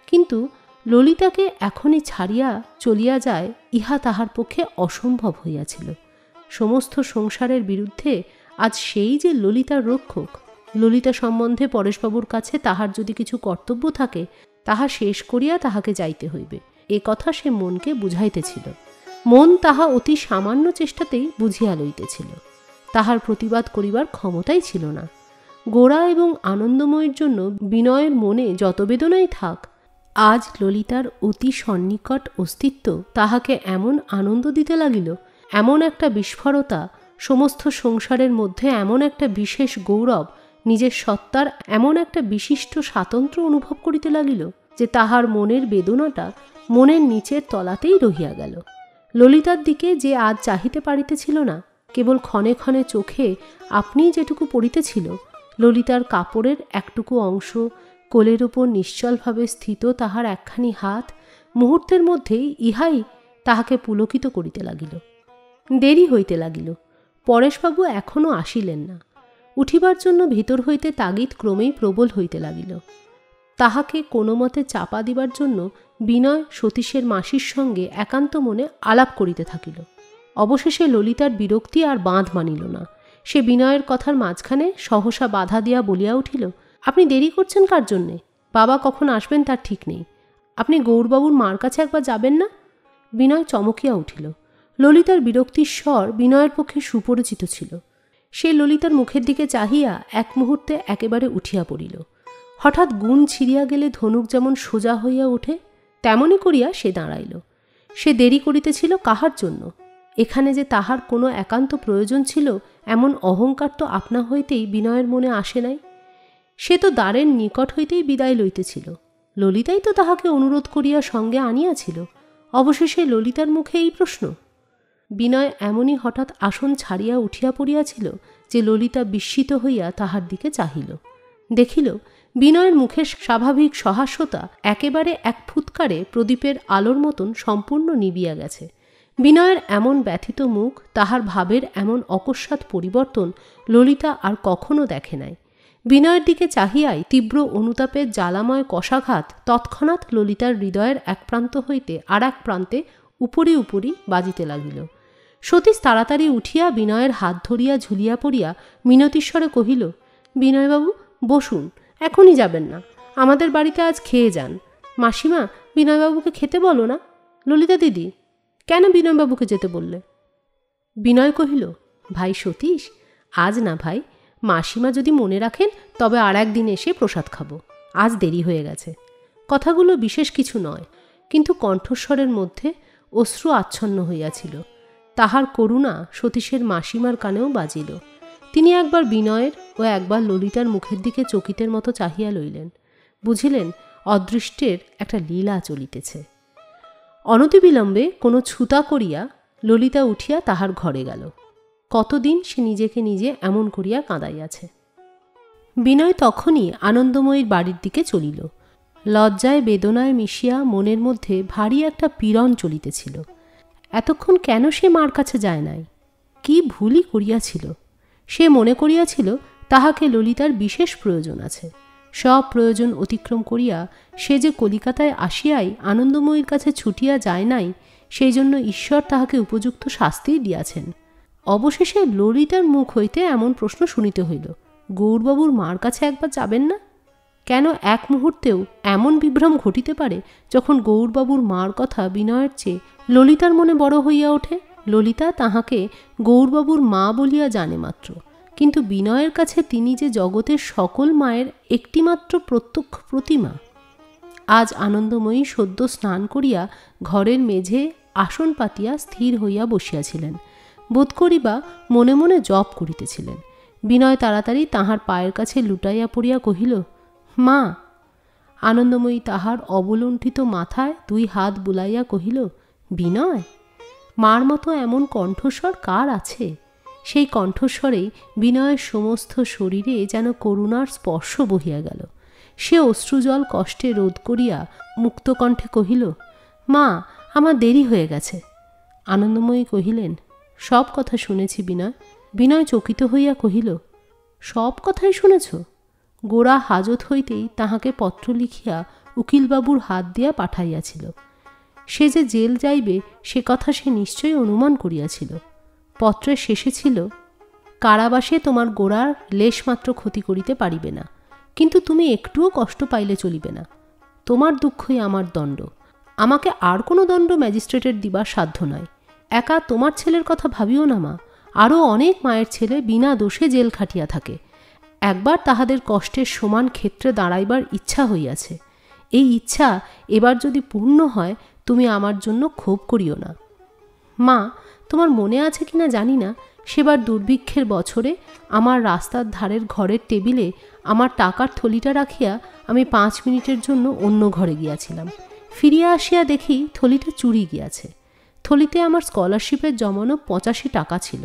কিন্তু ললিতাকে এখনই ছাড়িয়া চলিয়া যায়, ইহা তাহার পক্ষে অসম্ভব হইয়াছিল। সমস্ত সংসারের বিরুদ্ধে আজ সেই যে ললিতার রক্ষক। ললিতা সম্বন্ধে পরেশবাবুর কাছে তাহার যদি কিছু কর্তব্য থাকে, তাহা শেষ করিয়া তাহাকে যাইতে হইবে, এ কথা সে মনকে বুঝাইতেছিল। মন তাহা অতি সামান্য চেষ্টাতেই বুঝিয়া লইতেছিল। তাহার প্রতিবাদ করিবার ক্ষমতাই ছিল না। গোরা এবং আনন্দময়ীর জন্য বিনয়ের মনে যত বেদনাই থাক, আজ ললিতার অতি সন্নিকট অস্তিত্ব তাহাকে এমন আনন্দ দিতে লাগিল, এমন একটা বিস্ফোরতা, সমস্ত সংসারের মধ্যে এমন একটা বিশেষ গৌরব, নিজের সত্তার এমন একটা বিশিষ্ট স্বাতন্ত্র্য অনুভব করিতে লাগিল যে তাহার মনের বেদনাটা মনের নিচের তলাতেই রহিয়া গেল। ললিতার দিকে যে আজ চাহিতে পারিতেছিল না, কেবল ক্ষণে ক্ষণে চোখে আপনিই যেটুকু পড়িতেছিল, ললিতার কাপড়ের একটুকু অংশ, কোলের ওপর নিশ্চলভাবে স্থিত তাহার একখানি হাত, মুহূর্তের মধ্যেই ইহাই তাহাকে পুলকিত করিতে লাগিল। দেরি হইতে লাগিল। পরেশবাবু এখনও আসিলেন না। উঠিবার জন্য ভিতর হইতে তাগিদ ক্রমেই প্রবল হইতে লাগিল। তাহাকে কোনো মতে চাপা দিবার জন্য বিনয় সতীশের মাসির সঙ্গে একান্ত মনে আলাপ করিতে থাকিল। অবশেষে ললিতার বিরক্তি আর বাঁধ মানিল না। সে বিনয়ের কথার মাঝখানে সহসা বাধা দিয়া বলিয়া উঠিল, আপনি দেরি করছেন কার জন্যে? বাবা কখন আসবেন তার ঠিক নেই। আপনি গৌরবাবুর মার কাছে একবার যাবেন না? বিনয় চমকিয়া উঠিল। ললিতার বিরক্তির স্বর বিনয়ের পক্ষে সুপরিচিত ছিল। সে ললিতার মুখের দিকে চাহিয়া এক মুহূর্তে একেবারে উঠিয়া পড়িল। হঠাৎ গুণ ছিঁড়িয়া গেলে ধনুক যেমন সোজা হইয়া ওঠে, তেমনি করিয়া সে দাঁড়াইল। সে দেরি করিতেছিল কাহার জন্য? এখানে যে তাহার কোনো একান্ত প্রয়োজন ছিল এমন অহংকার তো আপনা হইতেই বিনয়ের মনে আসে নাই। সে তো দ্বারের নিকট হইতেই বিদায় লইতেছিল। ললিতাই তো তাহাকে অনুরোধ করিয়া সঙ্গে আনিয়াছিল। অবশেষে ললিতার মুখে এই প্রশ্ন। বিনয় এমনই হঠাৎ আসন ছাড়িয়া উঠিয়া পড়িয়াছিল যে ললিতা বিস্মিত হইয়া তাহার দিকে চাহিল। দেখিল বিনয়ের মুখের স্বাভাবিক সহাস্যতা একেবারে এক ফুৎকারে প্রদীপের আলোর মতন সম্পূর্ণ নিবিয়া গেছে। বিনয়ের এমন ব্যথিত মুখ, তাহার ভাবের এমন অকস্মাৎ পরিবর্তন ললিতা আর কখনো দেখে নাই। বিনয়ের দিকে চাহিয়াই তীব্র অনুতাপের জ্বালাময় কষাঘাত তৎক্ষণাৎ ললিতার হৃদয়ের এক প্রান্ত হইতে আর এক প্রান্তে উপরি উপরি বাজিতে লাগিল। সতীশ তাড়াতাড়ি উঠিয়া বিনয়ের হাত ধরিয়া ঝুলিয়া পড়িয়া মিনতিস্বরে কহিল, বিনয়বাবু বসুন, এখনই যাবেন না, আমাদের বাড়িতে আজ খেয়ে যান। মাসিমা, বিনয়বাবুকে খেতে বলো না। ললিতা দিদি, কেন বিনয়বাবুকে যেতে বললে? বিনয় কহিল, ভাই সতীশ, আজ না ভাই, মাসিমা যদি মনে রাখেন তবে আর একদিন এসে প্রসাদ খাবো, আজ দেরি হয়ে গেছে। কথাগুলো বিশেষ কিছু নয়, কিন্তু কণ্ঠস্বরের মধ্যে অশ্রু আচ্ছন্ন হইয়াছিল। তাহার করুণা সতীশের মাসিমার কানেও বাজিল। তিনি একবার বিনয়ের ও একবার ললিতার মুখের দিকে চকিতের মতো চাহিয়া লইলেন। বুঝিলেন অদৃষ্টের একটা লীলা চলিতেছে। অনতিবিলম্বে কোনো ছুতা করিয়া ললিতা উঠিয়া তাহার ঘরে গেল। কতদিন সে নিজেকে নিজে এমন করিয়া কাঁদাইয়াছে। বিনয় তখনই আনন্দময়ীর বাড়ির দিকে চলিল। লজ্জায় বেদনায় মিশিয়া মনের মধ্যে ভারী একটা পীড়ন চলিতেছিল। এতক্ষণ কেন সে মার কাছে যায় নাই? কি ভুলই করিয়াছিল! সে মনে করিয়াছিল তাহাকে ললিতার বিশেষ প্রয়োজন আছে। সব প্রয়োজন অতিক্রম করিয়া সে যে কলিকাতায় আসিয়াই আনন্দময়ীর কাছে ছুটিয়া যায় নাই, সেই জন্য ঈশ্বর তাহাকে উপযুক্ত শাস্তি দিয়াছেন। অবশেষে ললিতার মুখ হইতে এমন প্রশ্ন শুনিতে হইল, গৌরবাবুর মার কাছে একবার যাবেন না? কেন এক মুহূর্তেও এমন বিভ্রম ঘটিতে পারে যখন গৌরবাবুর মার কথা বিনয়ের চেয়ে ললিতার মনে বড় হইয়া ওঠে? ললিতা তাহাকে গৌরবাবুর মা বলিয়া জানে মাত্র, কিন্তু বিনয়ের কাছে তিনি যে জগতের সকল মায়ের একটিমাত্র প্রত্যক্ষ প্রতিমা। আজ আনন্দময়ী সদ্য স্নান করিয়া ঘরের মেঝে আসন পাতিয়া স্থির হইয়া বসিয়াছিলেন। বোধ করিবা মনে মনে জপ করিতেছিলেন। বিনয় তাড়াতাড়ি তাহার পায়ের কাছে লুটাইয়া পড়িয়া কহিল, মা। আনন্দময়ী তাহার অবলুণ্ঠিত মাথায় দুই হাত বুলাইয়া কহিল, বিনয়। মার মতো এমন কণ্ঠস্বর কার আছে? সেই কণ্ঠস্বরেই বিনয়ের সমস্ত শরীরে যেন করুণার স্পর্শ বহিয়া গেল। সে অশ্রুজল কষ্টে রোধ করিয়া মুক্তকণ্ঠে কহিল, মা, আমার দেরি হয়ে গেছে। আনন্দময়ী কহিলেন, সব কথা শুনেছি বিনয়। বিনয় চকিত হইয়া কহিল, সব কথাই শুনেছ? গোড়া হাজত হইতেই তাহাকে পত্র লিখিয়া উকিলবাবুর হাত দিয়া পাঠাইয়াছিল। সে যে জেল যাইবে সে কথা সে নিশ্চয়ই অনুমান করিয়াছিল। পত্রের শেষে ছিল, কারাবাসে তোমার গোড়ার লেশমাত্র ক্ষতি করিতে পারিবে না, কিন্তু তুমি একটুও কষ্ট পাইলে চলিবে না। তোমার দুঃখই আমার দণ্ড। আমাকে আর কোনো দণ্ড ম্যাজিস্ট্রেটের দিবার সাধ্য নয়। একা তোমার ছেলের কথা ভাবিও না মা, আরও অনেক মায়ের ছেলে বিনা দোষে জেল খাটিয়া থাকে। একবার তাহাদের কষ্টের সমান ক্ষেত্রে দাঁড়াইবার ইচ্ছা হইয়াছে। এই ইচ্ছা এবার যদি পূর্ণ হয়, তুমি আমার জন্য ক্ষোভ করিও না। মা, তোমার মনে আছে কিনা জানি না, সেবার দুর্ভিক্ষের বছরে আমার রাস্তার ধারের ঘরের টেবিলে আমার টাকার থলিটা রাখিয়া আমি 5 মিনিটের জন্য অন্য ঘরে গিয়াছিলাম। ফিরিয়া আসিয়া দেখি থলিটা চুরি গিয়াছে। থলিতে আমার স্কলারশিপের জমানো 85 টাকা ছিল।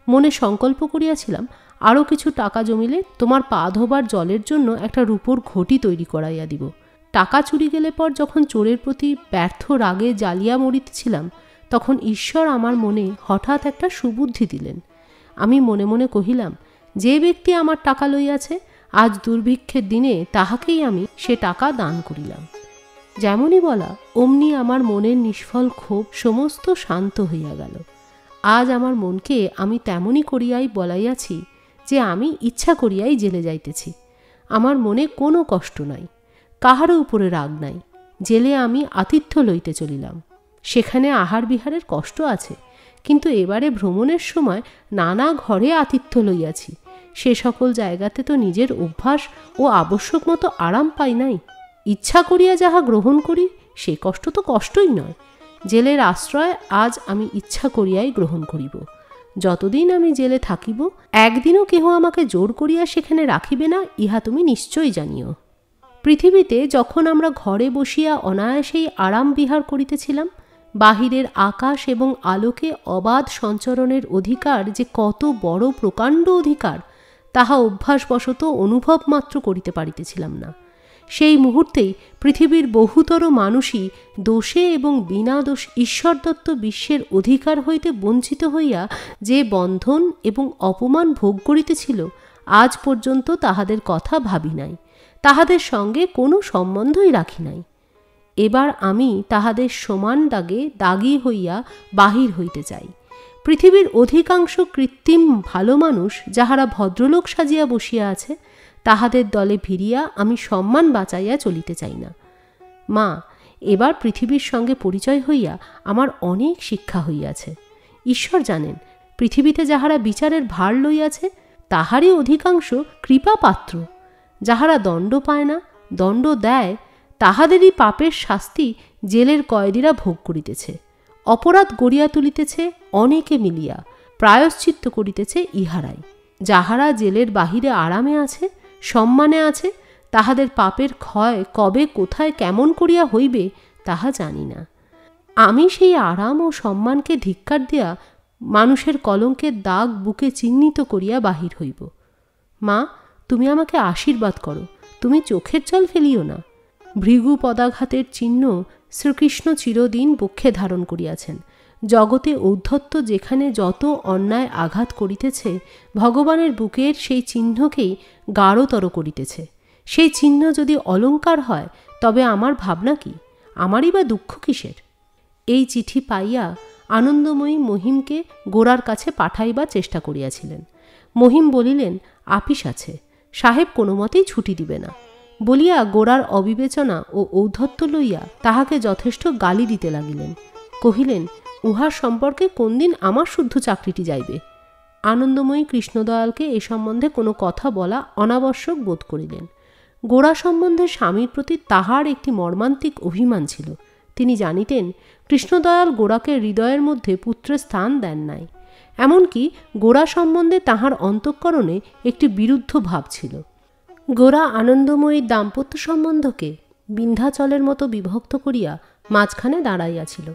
মনে সংকল্প করিয়াছিলাম আরও কিছু টাকা জমিলে তোমার পা ধোবার জলের জন্য একটা রূপোর ঘটি তৈরি করাইয়া দিব। টাকা চুরি গেলে পর যখন চোরের প্রতি ব্যর্থ রাগে জ্বালিয়া মরিতেছিলাম, তখন ঈশ্বর আমার মনে হঠাৎ একটা সুবুদ্ধি দিলেন। আমি মনে মনে কহিলাম, যে ব্যক্তি আমার টাকা লইয়াছে, আজ দুর্ভিক্ষের দিনে তাহাকেই আমি সে টাকা দান করিলাম। যেমনই বলা অমনি আমার মনের নিষ্ফল ক্ষোভ সমস্ত শান্ত হইয়া গেল। আজ আমার মনকে আমি তেমনই করিয়াই বলাইয়াছি যে আমি ইচ্ছা করিয়াই জেলে যাইতেছি। আমার মনে কোনো কষ্ট নাই, কাহারও উপরে রাগ নাই। জেলে আমি আতিথ্য লইতে চলিলাম। সেখানে আহার বিহারের কষ্ট আছে, কিন্তু এবারে ভ্রমণের সময় নানা ঘরে আতিথ্য লইয়াছি। সে সকল জায়গাতে তো নিজের অভ্যাস ও আবশ্যক মতো আরাম পাই নাই। ইচ্ছা করিয়া যাহা গ্রহণ করি সে কষ্ট তো কষ্টই নয়। জেলের আশ্রয় আজ আমি ইচ্ছা করিয়াই গ্রহণ করিব। যতদিন আমি জেলে থাকিব একদিনও কেহ আমাকে জোর করিয়া সেখানে রাখিবে না, ইহা তুমি নিশ্চয়ই জানিও। পৃথিবীতে যখন আমরা ঘরে বসিয়া অনায়াসেই আরাম বিহার করিতেছিলাম, বাহিরের আকাশ এবং আলোকে অবাধ সঞ্চরণের অধিকার যে কত বড় প্রকাণ্ড অধিকার, তাহা অভ্যাসবশত অনুভব মাত্র করিতে পারিতেছিলাম না। সেই মুহূর্তেই পৃথিবীর বহুতর মানুষই দোষে এবং বিনা দোষ ঈশ্বরদত্ত বিশ্বের অধিকার হইতে বঞ্চিত হইয়া যে বন্ধন এবং অপমান ভোগ করিতেছিল, আজ পর্যন্ত তাহাদের কথা ভাবি নাই, তাহাদের সঙ্গে কোনো সম্বন্ধই রাখি নাই। এবার আমি তাহাদের সমান দাগী হইয়া বাহির হইতে চাই। পৃথিবীর অধিকাংশ কৃত্রিম ভালো মানুষ যাহারা ভদ্রলোক সাজিয়া বসিয়া আছে, তাহাদের দলে ভিড়িয়া আমি সম্মান বাঁচাইয়া চলিতে চাই না। মা, এবার পৃথিবীর সঙ্গে পরিচয় হইয়া আমার অনেক শিক্ষা হইয়াছে। ঈশ্বর জানেন, পৃথিবীতে যাহারা বিচারের ভার লইয়াছে, তাহারই অধিকাংশ কৃপাপাত্র। যাহারা দণ্ড পায় না, দণ্ড দেয়, তাহাদেরই পাপের শাস্তি জেলের কয়েদিরা ভোগ করিতেছে। অপরাধ গড়িয়া তুলিতেছে অনেকে মিলিয়া, প্রায়শ্চিত্ত করিতেছে ইহারাই। যাহারা জেলের বাহিরে আরামে আছে, সম্মানে আছে, তাহাদের পাপের ক্ষয় কবে কোথায় কেমন করিয়া হইবে তাহা জানি না। আমি সেই আরাম ও সম্মানকে ধিক্কার দিয়া মানুষের কলঙ্কের দাগ বুকে চিহ্নিত করিয়া বাহির হইব। মা, তুমি আমাকে আশীর্বাদ করো, তুমি চোখের জল ফেলিও না। ভৃগু পদাঘাতের চিহ্ন শ্রীকৃষ্ণ চিরদিন বক্ষে ধারণ করিয়াছেন। জগতে ঔদ্ধত্য যেখানে যত অন্যায় আঘাত করিতেছে, ভগবানের বুকের সেই চিহ্নকেই গাঢ়তর করিতেছে। সেই চিহ্ন যদি অলঙ্কার হয়, তবে আমার ভাবনা কি, আমারই বা দুঃখ কিসের? এই চিঠি পাইয়া আনন্দময়ী মহিমকে গোরার কাছে পাঠাইবার চেষ্টা করিয়াছিলেন। মহিম বলিলেন, আপিস আছে, সাহেব কোনো মতেই ছুটি দিবে না বলিয়া গোরার অবিবেচনা ও ঔদ্ধত্য লইয়া তাহাকে যথেষ্ট গালি দিতে লাগিলেন। কহিলেন, উহার সম্পর্কে কোন দিন আমার শুদ্ধ চাকরিটি যাইবে? আনন্দময়ী কৃষ্ণদয়ালকে এ সম্বন্ধে কোনো কথা বলা অনাবশ্যক বোধ করিলেন। গোরা সম্বন্ধে স্বামীর প্রতি তাহার একটি মর্মান্তিক অভিমান ছিল। তিনি জানিতেন, কৃষ্ণদয়াল গোরাকে হৃদয়ের মধ্যে পুত্রের স্থান দেন নাই। এমনকি গোরা সম্বন্ধে তাহার অন্তঃকরণে একটি বিরুদ্ধ ভাব ছিল। গোরা আনন্দময়ীর দাম্পত্য সম্বন্ধকে বিন্ধ্যাচলের মতো বিভক্ত করিয়া মাঝখানে দাঁড়াইয়াছিল।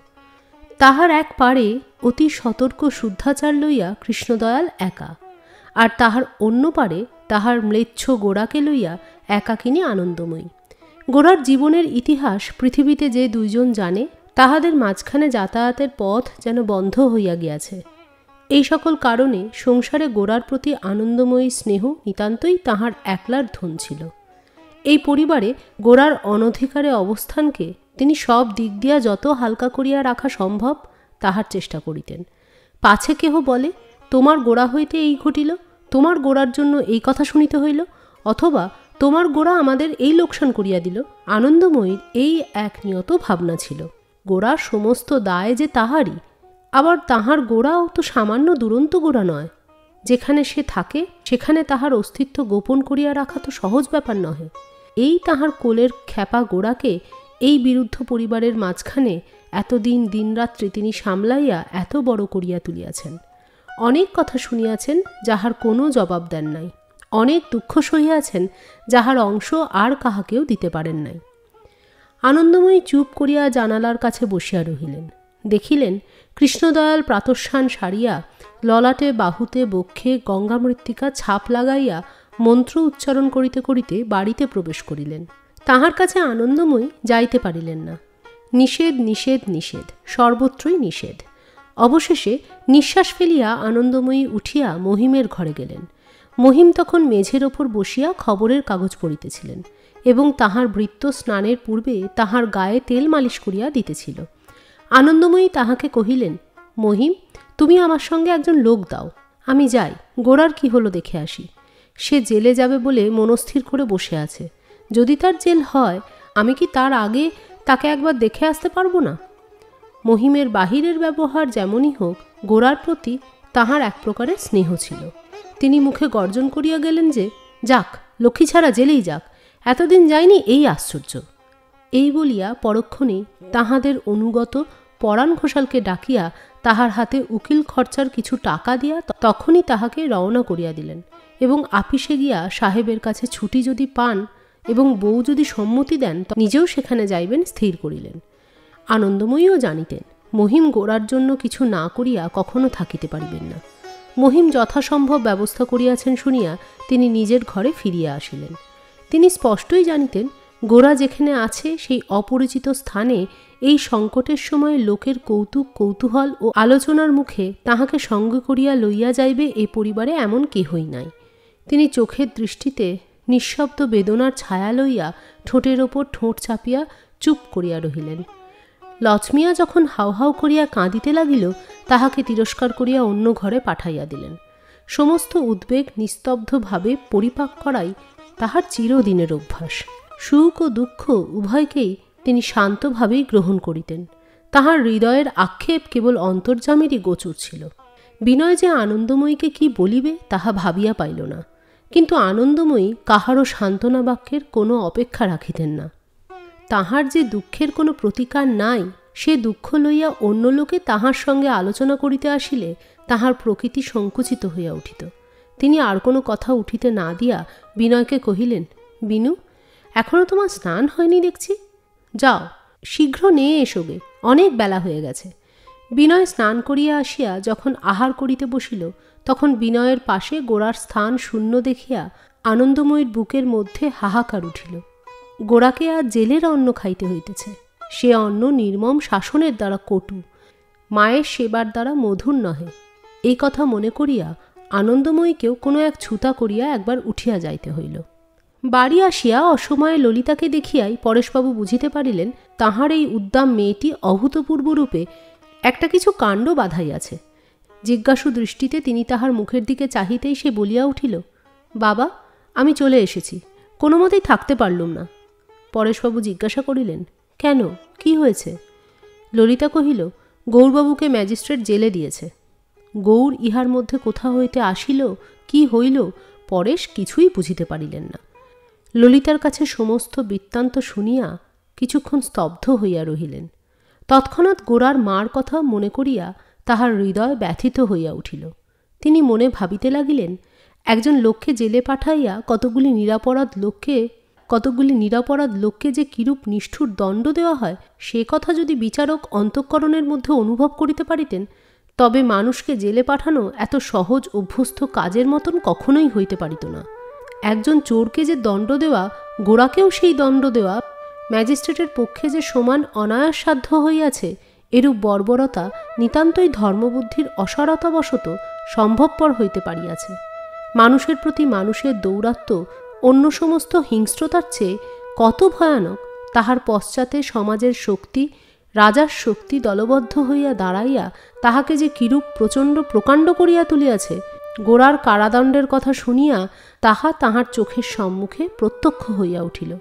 তাহার এক পারে অতি সতর্ক শুদ্ধাচার লইয়া কৃষ্ণদয়াল একা, আর তাহার অন্য পারে তাহার ম্লেচ্ছ গোরাকে লইয়া একাকিনী আনন্দময়ী। গোরার জীবনের ইতিহাস পৃথিবীতে যে দুইজন জানে, তাহাদের মাঝখানে যাতায়াতের পথ যেন বন্ধ হইয়া গিয়াছে। এই সকল কারণে সংসারে গোরার প্রতি আনন্দময়ী স্নেহ নিতান্তই তাহার একলার ধন ছিল। এই পরিবারে গোরার অনধিকারে অবস্থানকে তিনি সব দিক দিয়া যত হালকা করিয়া রাখা সম্ভব তাহার চেষ্টা করিতেন। পাছে কেহ বলে, তোমার গোরা হইতে এই ঘটিল, তোমার গোরার জন্য এই কথা শুনিতে হইল, অথবা তোমার গোরা আমাদের এই লোকসান করিয়া দিল, আনন্দময়ীর এই এক নিয়ত ভাবনা ছিল। গোরার সমস্ত দায় যে তাহারই, আবার তাহার গোরাও তো সামান্য দুরন্ত গোরা নয়। যেখানে সে থাকে সেখানে তাহার অস্তিত্ব গোপন করিয়া রাখা তো সহজ ব্যাপার নহে। এই তাহার কোলের খ্যাপা গোরাকে এই বিরুদ্ধ পরিবারের মাঝখানে এতদিন দিনরাত্রি তিনি সামলাইয়া এত বড় করিয়া তুলিয়াছেন। অনেক কথা শুনিয়াছেন, যাহার কোনো জবাব দেন নাই। অনেক দুঃখ সহিয়াছেন, যাহার অংশ আর কাহাকেও দিতে পারেন নাই। আনন্দময়ী চুপ করিয়া জানালার কাছে বসিয়া রহিলেন। দেখিলেন, কৃষ্ণদয়াল প্রাতঃস্নান সারিয়া ললাটে বাহুতে বক্ষে গঙ্গামৃত্তিকা ছাপ লাগাইয়া মন্ত্র উচ্চারণ করিতে করিতে বাড়িতে প্রবেশ করিলেন। তাহার কাছে আনন্দময়ী যাইতে পারিলেন না। নিষেধ, নিষেধ, নিষেধ, সর্বত্রই নিষেধ। অবশেষে নিঃশ্বাস ফেলিয়া আনন্দময়ী উঠিয়া মহিমের ঘরে গেলেন। মহিম তখন মেঝের ওপর বসিয়া খবরের কাগজ পড়িতেছিলেন এবং তাহার ভৃত্য স্নানের পূর্বে তাহার গায়ে তেল মালিশ করিয়া দিতেছিল। আনন্দময়ী তাহাকে কহিলেন, মহিম, তুমি আমার সঙ্গে একজন লোক দাও, আমি যাই, গোরার কি হলো দেখে আসি। সে জেলে যাবে বলে মনস্থির করে বসে আছে। যদি তার জেল হয়, আমি কি তার আগে তাকে একবার দেখে আসতে পারবো না? মহিমের বাহিরের ব্যবহার যেমনই হোক, গোরার প্রতি তাহার এক প্রকারের স্নেহ ছিল। তিনি মুখে গর্জন করিয়া গেলেন যে, যাক, লক্ষ্মী ছাড়া জেলেই যাক, এতদিন যায়নি, এই আশ্চর্য। এই বলিয়া পরক্ষণেই তাহাদের অনুগত পরাণ ঘোষালকে ডাকিয়া তাহার হাতে উকিল খরচার কিছু টাকা দিয়া তখনই তাহাকে রওনা করিয়া দিলেন এবং আপিসে গিয়া সাহেবের কাছে ছুটি যদি পান এবং বউ যদি সম্মতি দেন নিজেও সেখানে যাইবেন স্থির করিলেন। আনন্দময়ীও জানিতেন মহিম গোরার জন্য কিছু না করিয়া কখনো থাকিতে পারিবেন না। মহিম যথাসম্ভব ব্যবস্থা করিয়াছেন শুনিয়া তিনি নিজের ঘরে ফিরিয়া আসিলেন। তিনি স্পষ্টই জানিতেন গোরা যেখানে আছে সেই অপরিচিত স্থানে এই সংকটের সময় লোকের কৌতুক কৌতূহল ও আলোচনার মুখে তাহাকে সঙ্গে করিয়া লইয়া যাইবে এ পরিবারে এমন কেহই নাই। তিনি চোখের দৃষ্টিতে নিঃশব্দ বেদনার ছায়া লইয়া ঠোঁটের ওপর ঠোঁট চাপিয়া চুপ করিয়া রহিলেন। লছমিয়া যখন হাউ হাউ করিয়া কাঁদিতে লাগিল তাহাকে তিরস্কার করিয়া অন্য ঘরে পাঠাইয়া দিলেন। সমস্ত উদ্বেগ নিস্তব্ধভাবে পরিপাক করাই তাহার চিরদিনের অভ্যাস। সুখ ও দুঃখ উভয়কেই তিনি শান্তভাবেই গ্রহণ করিতেন। তাহার হৃদয়ের আক্ষেপ কেবল অন্তর্যামেরই গোচর ছিল। বিনয় যে আনন্দময়ীকে কি বলিবে তাহা ভাবিয়া পাইল না, কিন্তু আনন্দময়ী কাহারও সান্ত্বনা বাক্যের কোনো অপেক্ষা রাখিতেন না। তাহার যে দুঃখের কোনো প্রতিকার নাই সে দুঃখ লইয়া অন্য লোকে তাহার সঙ্গে আলোচনা করিতে আসিলে তাহার প্রকৃতি সংকুচিত হইয়া উঠিত। তিনি আর কোনো কথা উঠিতে না দিয়া বিনয়কে কহিলেন, বিনু, এখনও তোমার স্নান হয়নি দেখছি, যাও শীঘ্র নিয়ে এসোগে, অনেক বেলা হয়ে গেছে। বিনয় স্নান করিয়া আসিয়া যখন আহার করিতে বসিল তখন বিনয়ের পাশে গোরার স্থান শূন্য দেখিয়া আনন্দময়ীর বুকের মধ্যে হাহাকার উঠিল। গোরাকে আর জেলের অন্ন খাইতে হইতেছে, সে অন্ন নির্মম শাসনের দ্বারা কটু, মায়ের সেবার দ্বারা মধুর নহে। এই কথা মনে করিয়া আনন্দময়ীকেও কোনো এক ছুতা করিয়া একবার উঠিয়া যাইতে হইল। বাড়ি আসিয়া অসময়ে ললিতাকে দেখিয়াই পরেশবাবু বুঝিতে পারিলেন তাহার এই উদ্দাম মেয়েটি অভূতপূর্ব রূপে একটা কিছু কাণ্ড বাধাইয়াছে। জিজ্ঞাসু দৃষ্টিতে তিনি তাহার মুখের দিকে চাহিতেই সে বলিয়া উঠিল, বাবা, আমি চলে এসেছি, কোনো মতেই থাকতে পারলুম না। পরেশবাবু জিজ্ঞাসা করিলেন, কেন, কি হয়েছে? ললিতা কহিল, গৌরবাবুকে ম্যাজিস্ট্রেট জেলে দিয়েছে। গৌর ইহার মধ্যে কোথা হইতে আসিল, কি হইল, পরেশ কিছুই বুঝিতে পারিলেন না। ললিতার কাছে সমস্ত বৃত্তান্ত শুনিয়া কিছুক্ষণ স্তব্ধ হইয়া রহিলেন। তৎক্ষণাৎ গোরার মার কথা মনে করিয়া তাহার হৃদয় ব্যথিত হইয়া উঠিল। তিনি মনে ভাবিতে লাগিলেন, একজন লোককে জেলে পাঠাইয়া কতগুলি নিরাপরাধ লোককে যে কিরূপ নিষ্ঠুর দণ্ড দেওয়া হয় সে কথা যদি বিচারক অন্তঃকরণের মধ্যে অনুভব করিতে পারিতেন তবে মানুষকে জেলে পাঠানো এত সহজ অভ্যস্ত কাজের মতন কখনোই হইতে পারিত না। একজন চোরকে যে দণ্ড দেওয়া, গোরাকেও সেই দণ্ড দেওয়া ম্যাজিস্ট্রেটের পক্ষে যে সমান অনায়াস সাধ্য হইয়াছে, এরূপ বর্বরতা নিতান্তই ধর্মবুদ্ধির অসারতাবশত সম্ভবপর হইতে পারিয়াছে। মানুষের প্রতি মানুষের দৌরাত্ম্য অন্য সমস্ত হিংস্রতার চেয়ে কত ভয়ানক তাহার পশ্চাতে সমাজের শক্তি, রাজার শক্তি দলবদ্ধ হইয়া দাঁড়াইয়া তাহাকে যে কিরূপ প্রচণ্ড প্রকাণ্ড করিয়া তুলিয়াছে, গোরার কারাদণ্ডের কথা শুনিয়া তাহা তাহার চোখের সম্মুখে প্রত্যক্ষ হইয়া উঠিল।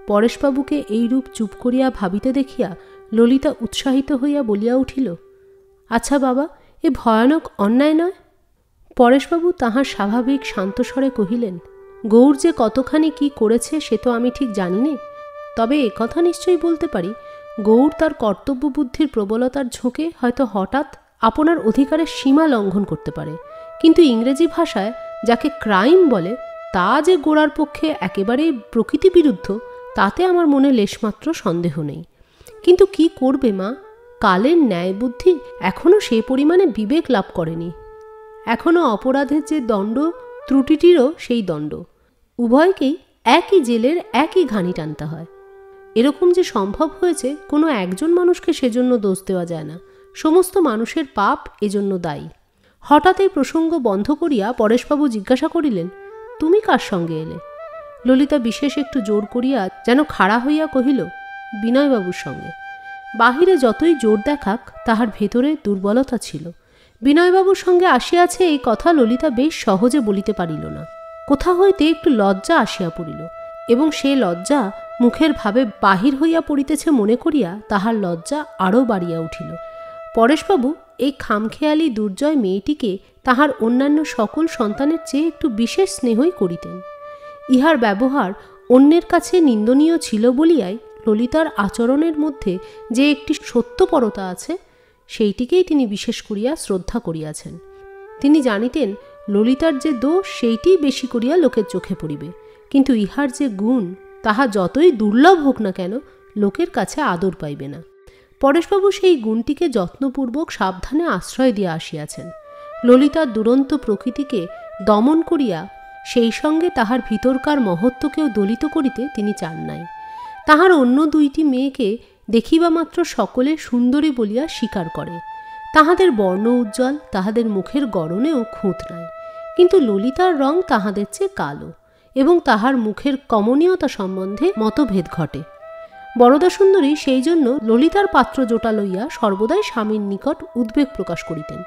পরেশবাবুকে এইরূপ চুপ করিয়া ভাবিতে দেখিয়া ললিতা উৎসাহিত হইয়া বলিয়া উঠিল, আচ্ছা বাবা, এ ভয়ানক অন্যায় নয়? পরেশবাবু তাহার স্বাভাবিক শান্তস্বরে কহিলেন, গৌর যে কতখানি কি করেছে সে তো আমি ঠিক জানি নে, তবে একথা নিশ্চয়ই বলতে পারি, গৌর তার কর্তব্য বুদ্ধির প্রবলতার ঝোঁকে হয়তো হঠাৎ আপনার অধিকারের সীমা লঙ্ঘন করতে পারে, কিন্তু ইংরেজি ভাষায় যাকে ক্রাইম বলে তা যে গোরার পক্ষে একেবারেই প্রকৃতি বিরুদ্ধ তাতে আমার মনে লেশমাত্র সন্দেহ নেই। কিন্তু কি করবে মা, কালের ন্যায় বুদ্ধি এখনও সে পরিমাণে বিবেক লাভ করেনি। এখনও অপরাধের যে দণ্ড, ত্রুটিটিরও সেই দণ্ড, উভয়কেই একই জেলের একই ঘানি টানতে হয়। এরকম যে সম্ভব হয়েছে কোনো একজন মানুষকে সেজন্য দোষ দেওয়া যায় না, সমস্ত মানুষের পাপ এজন্য দায়ী। হঠাৎ এই প্রসঙ্গ বন্ধ করিয়া পরেশবাবু জিজ্ঞাসা করিলেন, তুমি কার সঙ্গে এলে? ললিতা বিশেষ একটু জোর করিয়া যেন খাড়া হইয়া কহিল, বিনয়বাবুর সঙ্গে। বাহিরে যতই জোর দেখাক তাহার ভেতরে দুর্বলতা ছিল। বিনয়বাবুর সঙ্গে আসিয়াছে এই কথা ললিতা বেশ সহজে বলিতে পারিল না। কোথা হইতে একটু লজ্জা আসিয়া পড়িল এবং সে লজ্জা মুখের ভাবে বাহির হইয়া পড়িতেছে মনে করিয়া তাহার লজ্জা আরও বাড়িয়া উঠিল। পরেশবাবু এই খামখেয়ালি দুর্জয় মেয়েটিকে তাহার অন্যান্য সকল সন্তানের চেয়ে একটু বিশেষ স্নেহই করিতেন। ইহার ব্যবহার অন্যের কাছে নিন্দনীয় ছিল বলিয়াই ললিতার আচরণের মধ্যে যে একটি সত্যপরতা আছে, সেইটিকেই তিনি বিশেষ করিয়া শ্রদ্ধা করিয়াছেন। তিনি জানিতেন ললিতার যে দোষ সেইটিই বেশি করিয়া লোকের চোখে পড়িবে, কিন্তু ইহার যে গুণ তাহা যতই দুর্লভ হোক না কেন লোকের কাছে আদর পাইবে না। পরেশবাবু সেই গুণটিকে যত্নপূর্বক সাবধানে আশ্রয় দিয়া আসিয়াছেন। ললিতার দুরন্ত প্রকৃতিকে দমন করিয়া সেই সঙ্গে তাহার ভিতরকার মহত্বকেও দলিত করিতে তিনি চান নাই। তাহার অন্য দুইটি মেয়েকে দেখিবা মাত্র সকলে সুন্দরী বলিয়া স্বীকার করে। তাহাদের বর্ণ উজ্জ্বল, তাহাদের মুখের গড়নেও খুঁত নাই, কিন্তু ললিতার রং তাহাদের চেয়ে কালো এবং তাহার মুখের কমনীয়তা সম্বন্ধে মতভেদ ঘটে। বরদাসুন্দরী সেই জন্য ললিতার পাত্র জোটা লইয়া সর্বদাই স্বামীর নিকট উদ্বেগ প্রকাশ করিতেন,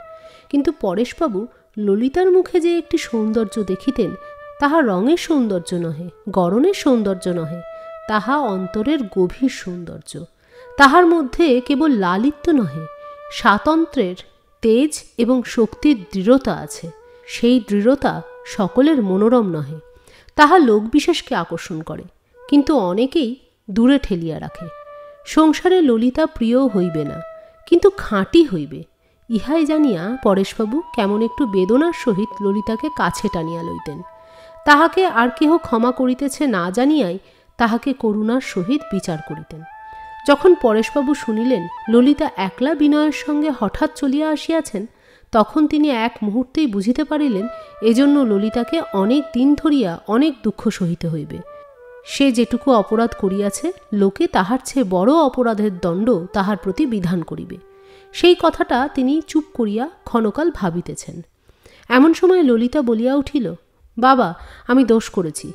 কিন্তু পরেশবাবু ললিতার মুখে যে একটি সৌন্দর্য দেখিতেন, তাহা রঙের সৌন্দর্য নহে, গড়নের সৌন্দর্য নহে, তাহা অন্তরের গভীর সৌন্দর্য। তাহার মধ্যে কেবল লালিত্য নহে, স্বাতন্ত্র্যের তেজ এবং শক্তির দৃঢ়তা আছে। সেই দৃঢ়তা সকলের মনোরম নহে, তাহা লোকবিশেষকে আকর্ষণ করে, কিন্তু অনেকেই দূরে ঠেলিয়া রাখে। সংসারে ললিতা প্রিয় হইবে না, কিন্তু খাঁটি হইবে, ইহাই জানিয়া পরেশবাবু কেমন একটু বেদনার সহিত ললিতাকে কাছে টানিয়া লইতেন। তাহাকে আর কেহ ক্ষমা করিতেছে না জানিয়াই তাহাকে করুণার সহিত বিচার করিতেন। যখন পরেশবাবু শুনিলেন ললিতা একলা বিনয়ের সঙ্গে হঠাৎ চলিয়া আসিয়াছেন, তখন তিনি এক মুহূর্তেই বুঝিতে পারিলেন এজন্য ললিতাকে অনেক দিন ধরিয়া অনেক দুঃখ সহিতে হইবে। সে যেটুকু অপরাধ করিয়াছে, লোকে তাহার চেয়ে বড় অপরাধের দণ্ড তাহার প্রতি বিধান করিবে। সেই কথাটা তিনি চুপ করিয়া ক্ষণকাল ভাবিতেছেন। এমন সময় ললিতা বলিয়া উঠিল, বাবা, আমি দোষ করেছি,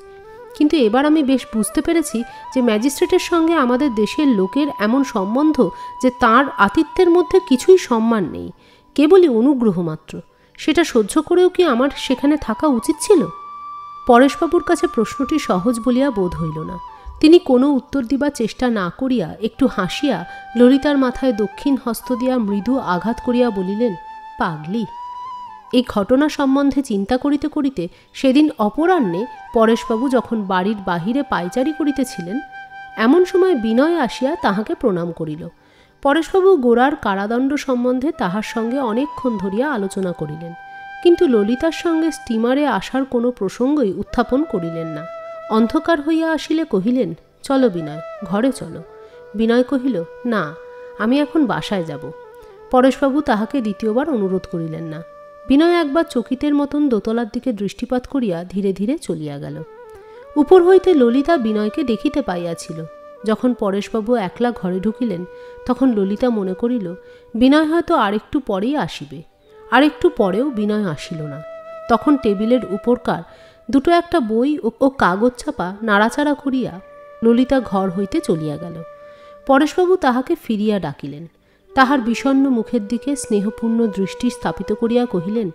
কিন্তু এবার আমি বেশ বুঝতে পেরেছি যে ম্যাজিস্ট্রেটের সঙ্গে আমাদের দেশের লোকের এমন সম্বন্ধ যে তাঁর আতিথ্যের মধ্যে কিছুই সম্মান নেই, কেবলই অনুগ্রহ মাত্র। সেটা সহ্য করেও কি আমার সেখানে থাকা উচিত ছিল? পরেশবাবুর কাছে প্রশ্নটি সহজ বলিয়া বোধ হইল না। তিনি কোনো উত্তর দিবার চেষ্টা না করিয়া একটু হাসিয়া ললিতার মাথায় দক্ষিণ হস্ত দিয়া মৃদু আঘাত করিয়া বলিলেন, পাগলি। এই ঘটনা সম্বন্ধে চিন্তা করিতে করিতে সেদিন অপরাহ্নে পরেশবাবু যখন বাড়ির বাহিরে পায়চারি করিতেছিলেন, এমন সময় বিনয় আসিয়া তাহাকে প্রণাম করিল। পরেশবাবু গোরার কারাদণ্ড সম্বন্ধে তাহার সঙ্গে অনেকক্ষণ ধরিয়া আলোচনা করিলেন, কিন্তু ললিতার সঙ্গে স্টিমারে আসার কোনো প্রসঙ্গই উত্থাপন করিলেন না। অন্ধকার হইয়া আসিলে কহিলেন, চলো বিনয়, ঘরে চলো। বিনয় কহিল, না, আমি এখন বাসায় যাব। পরেশবাবু তাহাকে দ্বিতীয়বার অনুরোধ করিলেন না। বিনয় একবার চকিতের মতন দোতলার দিকে দৃষ্টিপাত করিয়া ধীরে ধীরে চলিয়া গেল। উপর হইতে ললিতা বিনয়কে দেখিতে পাইয়াছিল। যখন পরেশবাবু একলা ঘরে ঢুকিলেন, তখন ললিতা মনে করিল বিনয় হয়তো আরেকটু পরেই আসিবে। আরেকটু পরেও বিনয় আসিল না। তখন টেবিলের উপরকার দুটো একটা বই ও কাগজ ছাপা নাড়াচাড়া করিয়া ললিতা ঘর হইতে চলিয়া গেল। পরেশবাবু তাহাকে ফিরিয়া ডাকিলেন। তাহার বিষণ্ণ মুখের দিকে স্নেহপূর্ণ দৃষ্টি স্থাপিত করিয়া কহিলেন,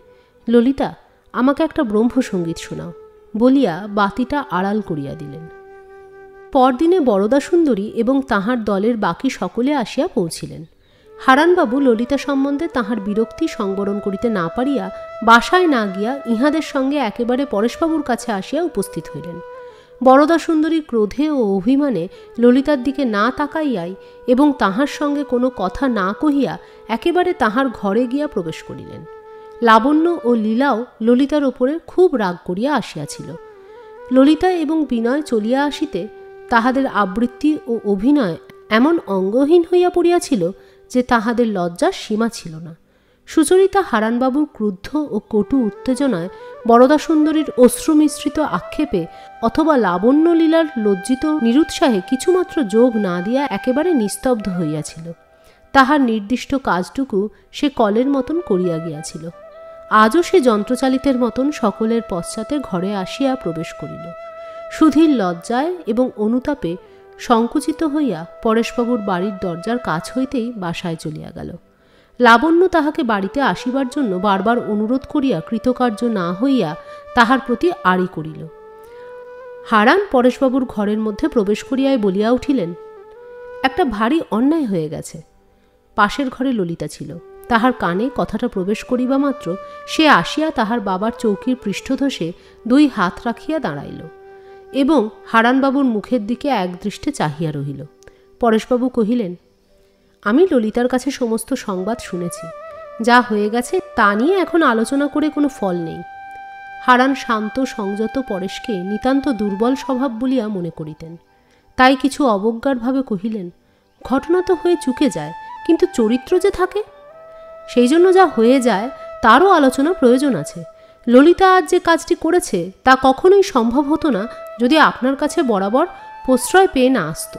ললিতা, আমাকে একটা ব্রহ্মসঙ্গীত শোনাও, বলিয়া বাতিটা আড়াল করিয়া দিলেন। পরদিনে বরদাসুন্দরী এবং তাহার দলের বাকি সকলে আসিয়া পৌঁছিলেন। হারানবাবু ললিতা সম্বন্ধে তাহার বিরক্তি সংবরণ করিতে না পারিয়া বাসায় না গিয়া ইহাদের সঙ্গে একেবারে পরেশবাবুর কাছে আসিয়া উপস্থিত হইলেন। বরদাসুন্দরী ক্রোধে ও অভিমানে ললিতার দিকে না তাকাইয়াই এবং তাহার সঙ্গে কোনো কথা না কহিয়া একেবারে তাহার ঘরে গিয়া প্রবেশ করিলেন। লাবণ্য ও লীলাও ললিতার ওপরে খুব রাগ করিয়া আসিয়াছিল। ললিতা এবং বিনয় চলিয়া আসিতে তাহাদের আবৃত্তি ও অভিনয় এমন অঙ্গহীন হইয়া পড়িয়াছিল যে তাহাদের লজ্জার সীমা ছিল না। সুচরিতা হারানবাবুর ক্রুদ্ধ ও কটু উত্তেজনায়, বরদাসুন্দরীর অশ্রুমিশ্রিত আক্ষেপে অথবা লাবণ্য লীলার লজ্জিত নিরুৎসাহে কিছুমাত্র যোগ না দিয়া একেবারে নিস্তব্ধ হইয়াছিল। তাহার নির্দিষ্ট কাজটুকু সে কলের মতন করিয়া গিয়াছিল। আজও সে যন্ত্রচালিতের মতন সকলের পশ্চাতে ঘরে আসিয়া প্রবেশ করিল। সুধীর লজ্জায় এবং অনুতাপে সংকুচিত হইয়া পরেশবাবুর বাড়ির দরজার কাছ হইতেই বাসায় চলিয়া গেল। লাবণ্য তাহাকে বাড়িতে আসিবার জন্য বারবার অনুরোধ করিয়া কৃতকার্য না হইয়া তাহার প্রতি আড়ি করিল। হারান পরেশবাবুর ঘরের মধ্যে প্রবেশ করিয়াই বলিয়া উঠিলেন, একটা ভারী অন্যায় হয়ে গেছে। পাশের ঘরে ললিতা ছিল। তাহার কানে কথাটা প্রবেশ করিবা মাত্র সে আসিয়া তাহার বাবার চৌকির পৃষ্ঠধসে দুই হাত রাখিয়া দাঁড়াইল এবং হারানবাবুর মুখের দিকে একদৃষ্টে চাহিয়া রহিল। পরেশবাবু কহিলেন, আমি ললিতার কাছে সমস্ত সংবাদ শুনেছি। যা হয়ে গেছে তা নিয়ে এখন আলোচনা করে কোনো ফল নেই। হারান শান্ত সংযত পরেশকে নিতান্ত দুর্বল স্বভাব বলিয়া মনে করিতেন। তাই কিছু অবজ্ঞারভাবে কহিলেন, ঘটনা তো হয়ে চুকে যায়, কিন্তু চরিত্র যে থাকে, সেই জন্য যা হয়ে যায় তারও আলোচনা প্রয়োজন আছে। ললিতা আজ যে কাজটি করেছে তা কখনোই সম্ভব হতো না যদি আপনার কাছে বরাবর প্রশ্রয় পেয়ে না আসত।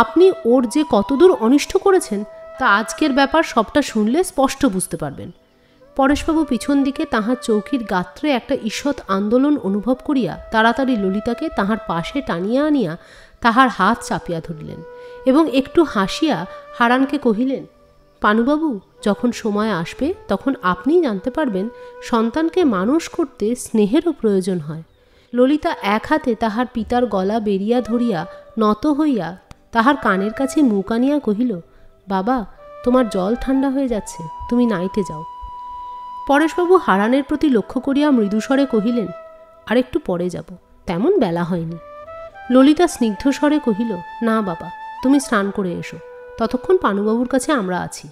আপনি ওর যে কতদূর অনিষ্ট করেছেন তা আজকের ব্যাপার সবটা শুনলে স্পষ্ট বুঝতে পারবেন। পরেশবাবু পিছন দিকে তাহার চৌকির গাত্রে একটা ঈষৎ আন্দোলন অনুভব করিয়া তাড়াতাড়ি ললিতাকে তাহার পাশে টানিয়া আনিয়া তাহার হাত চাপিয়া ধরিলেন এবং একটু হাসিয়া হারানকে কহিলেন, পানুবাবু, যখন সময় আসবে তখন আপনিই জানতে পারবেন সন্তানকে মানুষ করতে স্নেহেরও প্রয়োজন হয়। ললিতা এক হাতে তাহার পিতার গলা বেরিয়া ধরিয়া নত হইয়া তাহার কানের কাছে মুখ আনিয়া কহিল, বাবা, তোমার জল ঠান্ডা হয়ে যাচ্ছে, তুমি নাইতে যাও। পরেশবাবু হারানের প্রতি লক্ষ্য করিয়া মৃদুস্বরে কহিলেন, আর একটু পরে যাব, তেমন বেলা হয়নি। ললিতা স্নিগ্ধস্বরে কহিল, না বাবা, তুমি স্নান করে এসো, ততক্ষণ পানুবাবুর কাছে আমরা আছি।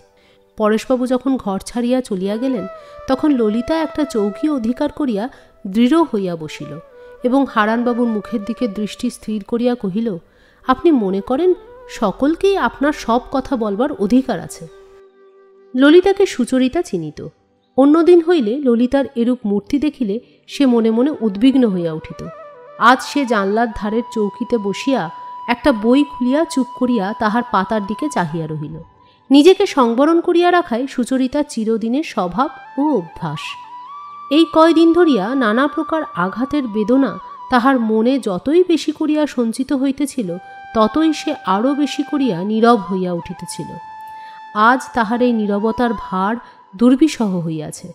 পরেশবাবু যখন ঘর ছাড়িয়া চলিয়া গেলেন তখন ললিতা একটা চৌকি অধিকার করিয়া দৃঢ় হইয়া বসিল এবং হারানবাবুর মুখের দিকে দৃষ্টি স্থির করিয়া কহিল, আপনি মনে করেন সকলকেই আপনার সব কথা বলবার অধিকার আছে। ললিতাকে সুচরিতা চিনিত। অন্যদিন হইলে ললিতার এরূপ মূর্তি দেখিলে সে মনে মনে উদ্বিগ্ন হইয়া উঠিত। আজ সে জানলার ধারের চৌকিতে বসিয়া একটা বই খুলিয়া চুপ করিয়া তাহার পাতার দিকে চাহিয়া রহিল। নিজেকে সংবরণ করিয়া রাখায় সুচরিতার চিরদিনের স্বভাব ও অভ্যাস। এই কয়দিন ধরিয়া নানা প্রকার আঘাতের বেদনা তাহার মনে যতই বেশি করিয়া সঞ্চিত হইতেছিল ততই সে আরও বেশি করিয়া নীরব হইয়া উঠিতেছিল। আজ তাহার এই নীরবতার ভার দুর্বিষহ হইয়াছে।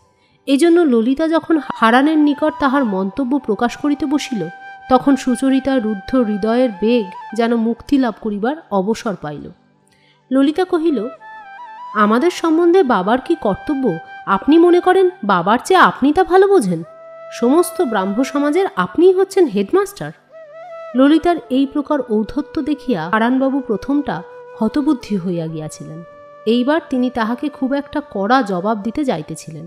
এজন্য ললিতা যখন হারানের নিকট তাহার মন্তব্য প্রকাশ করিতে বসিল তখন সুচরিতার রুদ্ধ হৃদয়ের বেগ যেন মুক্তি লাভ করিবার অবসর পাইল। ললিতা কহিল, আমাদের সম্বন্ধে বাবার কি কর্তব্য আপনি মনে করেন বাবার চেয়ে আপনি তা ভালো বোঝেন? সমস্ত ব্রাহ্ম সমাজের আপনিই হচ্ছেন হেডমাস্টার। ললিতার এই প্রকার ঔদ্ধত্য দেখিয়া হারানবাবু প্রথমটা হতবুদ্ধি হইয়া গিয়াছিলেন। এইবার তিনি তাহাকে খুব একটা কড়া জবাব দিতে যাইতেছিলেন।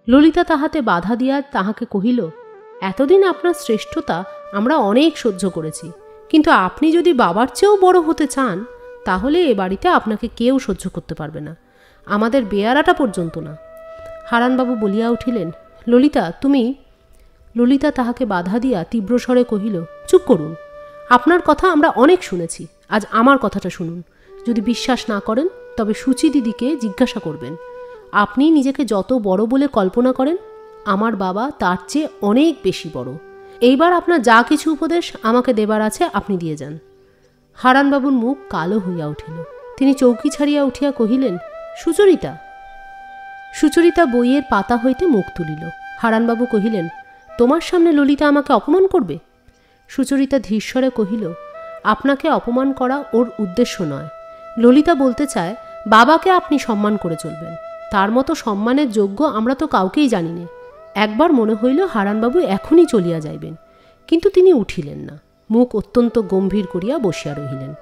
ললিতা তাহাতে বাধা দিয়া তাহাকে কহিল, এতদিন আপনার শ্রেষ্ঠতা আমরা অনেক সহ্য করেছি, কিন্তু আপনি যদি বাবার চেয়েও বড় হতে চান তাহলে এ বাড়িতে আপনাকে কেউ সহ্য করতে পারবে না, আমাদের বেয়ারাটা পর্যন্ত না। হারানবাবু বলিয়া উঠিলেন, ললিতা তুমি। ললিতা তাহাকে বাধা দিয়া তীব্রস্বরে কহিল, চুপ করুন, আপনার কথা আমরা অনেক শুনেছি, আজ আমার কথাটা শুনুন। যদি বিশ্বাস না করেন তবে সুচি দিদিকে জিজ্ঞাসা করবেন। আপনি নিজেকে যত বড় বলে কল্পনা করেন আমার বাবা তার চেয়ে অনেক বেশি বড়। এইবার আপনার যা কিছু উপদেশ আমাকে দেবার আছে আপনি দিয়ে যান। হারানবাবুর মুখ কালো হইয়া উঠিল। তিনি চৌকি ছাড়িয়া উঠিয়া কহিলেন, সুচরিতা। সুচরিতা বইয়ের পাতা হইতে মুখ তুলিল। হারানবাবু কহিলেন, তোমার সামনে ললিতা আমাকে অপমান করবে? সুচরিতা ধীরস্বরে কহিল, আপনাকে অপমান করা ওর উদ্দেশ্য নয়। ললিতা বলতে চায় বাবাকে আপনি সম্মান করে চলবেন, তার মতো সম্মানের যোগ্য আমরা তো কাউকেই জানি না। একবার মনে হইল হারানবাবু এখনই চলিয়া যাইবেন, কিন্তু তিনি উঠিলেন না, মুখ অত্যন্ত গম্ভীর করিয়া বসিয়া রহিলেন।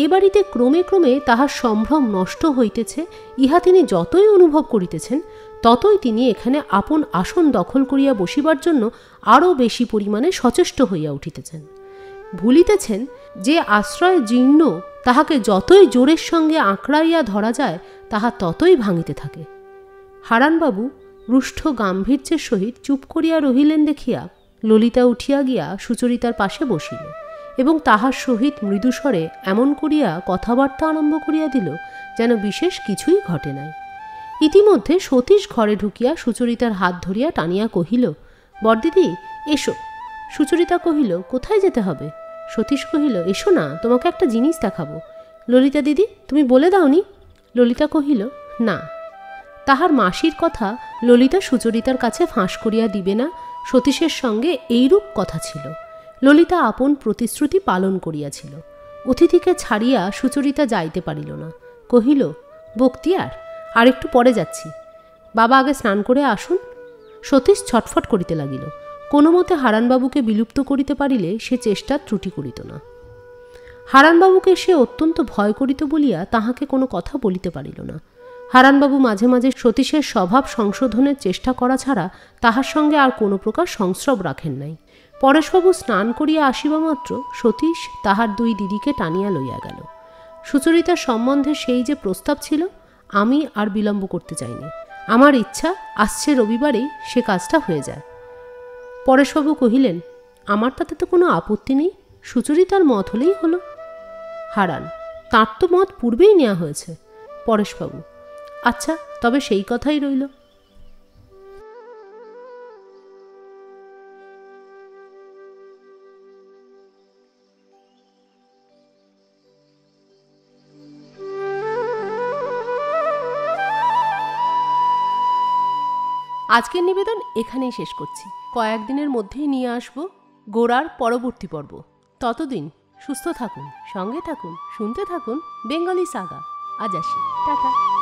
এ বাড়িতে ক্রমে ক্রমে তাহার সম্ভ্রম নষ্ট হইতেছে ইহা তিনি যতই অনুভব করিতেছেন ততই তিনি এখানে আপন আসন দখল করিয়া বসিবার জন্য আরও বেশি পরিমাণে সচেষ্ট হইয়া উঠিতেছেন। ভুলিতেছেন যে আশ্রয় জীর্ণ তাহাকে যতই জোরের সঙ্গে আঁকড়াইয়া ধরা যায় তাহা ততই ভাঙিতে থাকে। হারানবাবু রুষ্ট গাম্ভীর্যের সহিত চুপ করিয়া রহিলেন দেখিয়া ললিতা উঠিয়া গিয়া সুচরিতার পাশে বসিল এবং তাহার সহিত মৃদুস্বরে এমন করিয়া কথাবার্তা আরম্ভ করিয়া দিল যেন বিশেষ কিছুই ঘটে নাই। ইতিমধ্যে সতীশ ঘরে ঢুকিয়া সুচরিতার হাত ধরিয়া টানিয়া কহিল, বড়দিদি এসো। সুচরিতা কহিল, কোথায় যেতে হবে? সতীশ কহিল, এসো না, তোমাকে একটা জিনিস দেখাবো। ললিতা দিদি, তুমি বলে দাওনি? ললিতা কহিল, না। তাহার মাসির কথা ললিতা সুচরিতার কাছে ফাঁস করিয়া দিবে না, সতীশের সঙ্গে এইরূপ কথা ছিল। ললিতা আপন প্রতিশ্রুতি পালন করিয়াছিল। অতিথিকে ছাড়িয়া সুচরিতা যাইতে পারিল না। কহিল, বক্তিয়ার, আর একটু পরে যাচ্ছি, বাবা আগে স্নান করে আসুন। সতীশ ছটফট করিতে লাগিল। কোনো মতে হারানবাবুকে বিলুপ্ত করিতে পারিলে সে চেষ্টা ত্রুটি করিত না। হারানবাবুকে সে অত্যন্ত ভয় করিত বলিয়া তাহাকে কোনো কথা বলিতে পারিল না। হারানবাবু মাঝে মাঝে সতীশের স্বভাব সংশোধনের চেষ্টা করা ছাড়া তাহার সঙ্গে আর কোনো প্রকার সংস্রব রাখেন নাই। পরেশবাবু স্নান করিয়া আসিবা মাত্র সতীশ তাহার দুই দিদিকে টানিয়া লইয়া গেল। সুচরিতার সম্বন্ধে সেই যে প্রস্তাব ছিল, আমি আর বিলম্ব করতে চাইনি। আমার ইচ্ছা আসছে রবিবারেই সে কাজটা হয়ে যায়। পরেশবাবু কহিলেন, আমার তাতে তো কোনো আপত্তি নেই, সুচরিতার মত হলেই হলো। হারান, তাঁর তো মত পূর্বেই নেওয়া হয়েছে। পরেশবাবু, আচ্ছা, তবে সেই কথাই রইল। আজকের নিবেদন এখানেই শেষ করছি। কয়েকদিনের মধ্যেই নিয়ে আসব গোরার পরবর্তী পর্ব। ততদিন সুস্থ থাকুন, সঙ্গে থাকুন, শুনতে থাকুন বেঙ্গলি সাগা। আজ আসি, টাটা।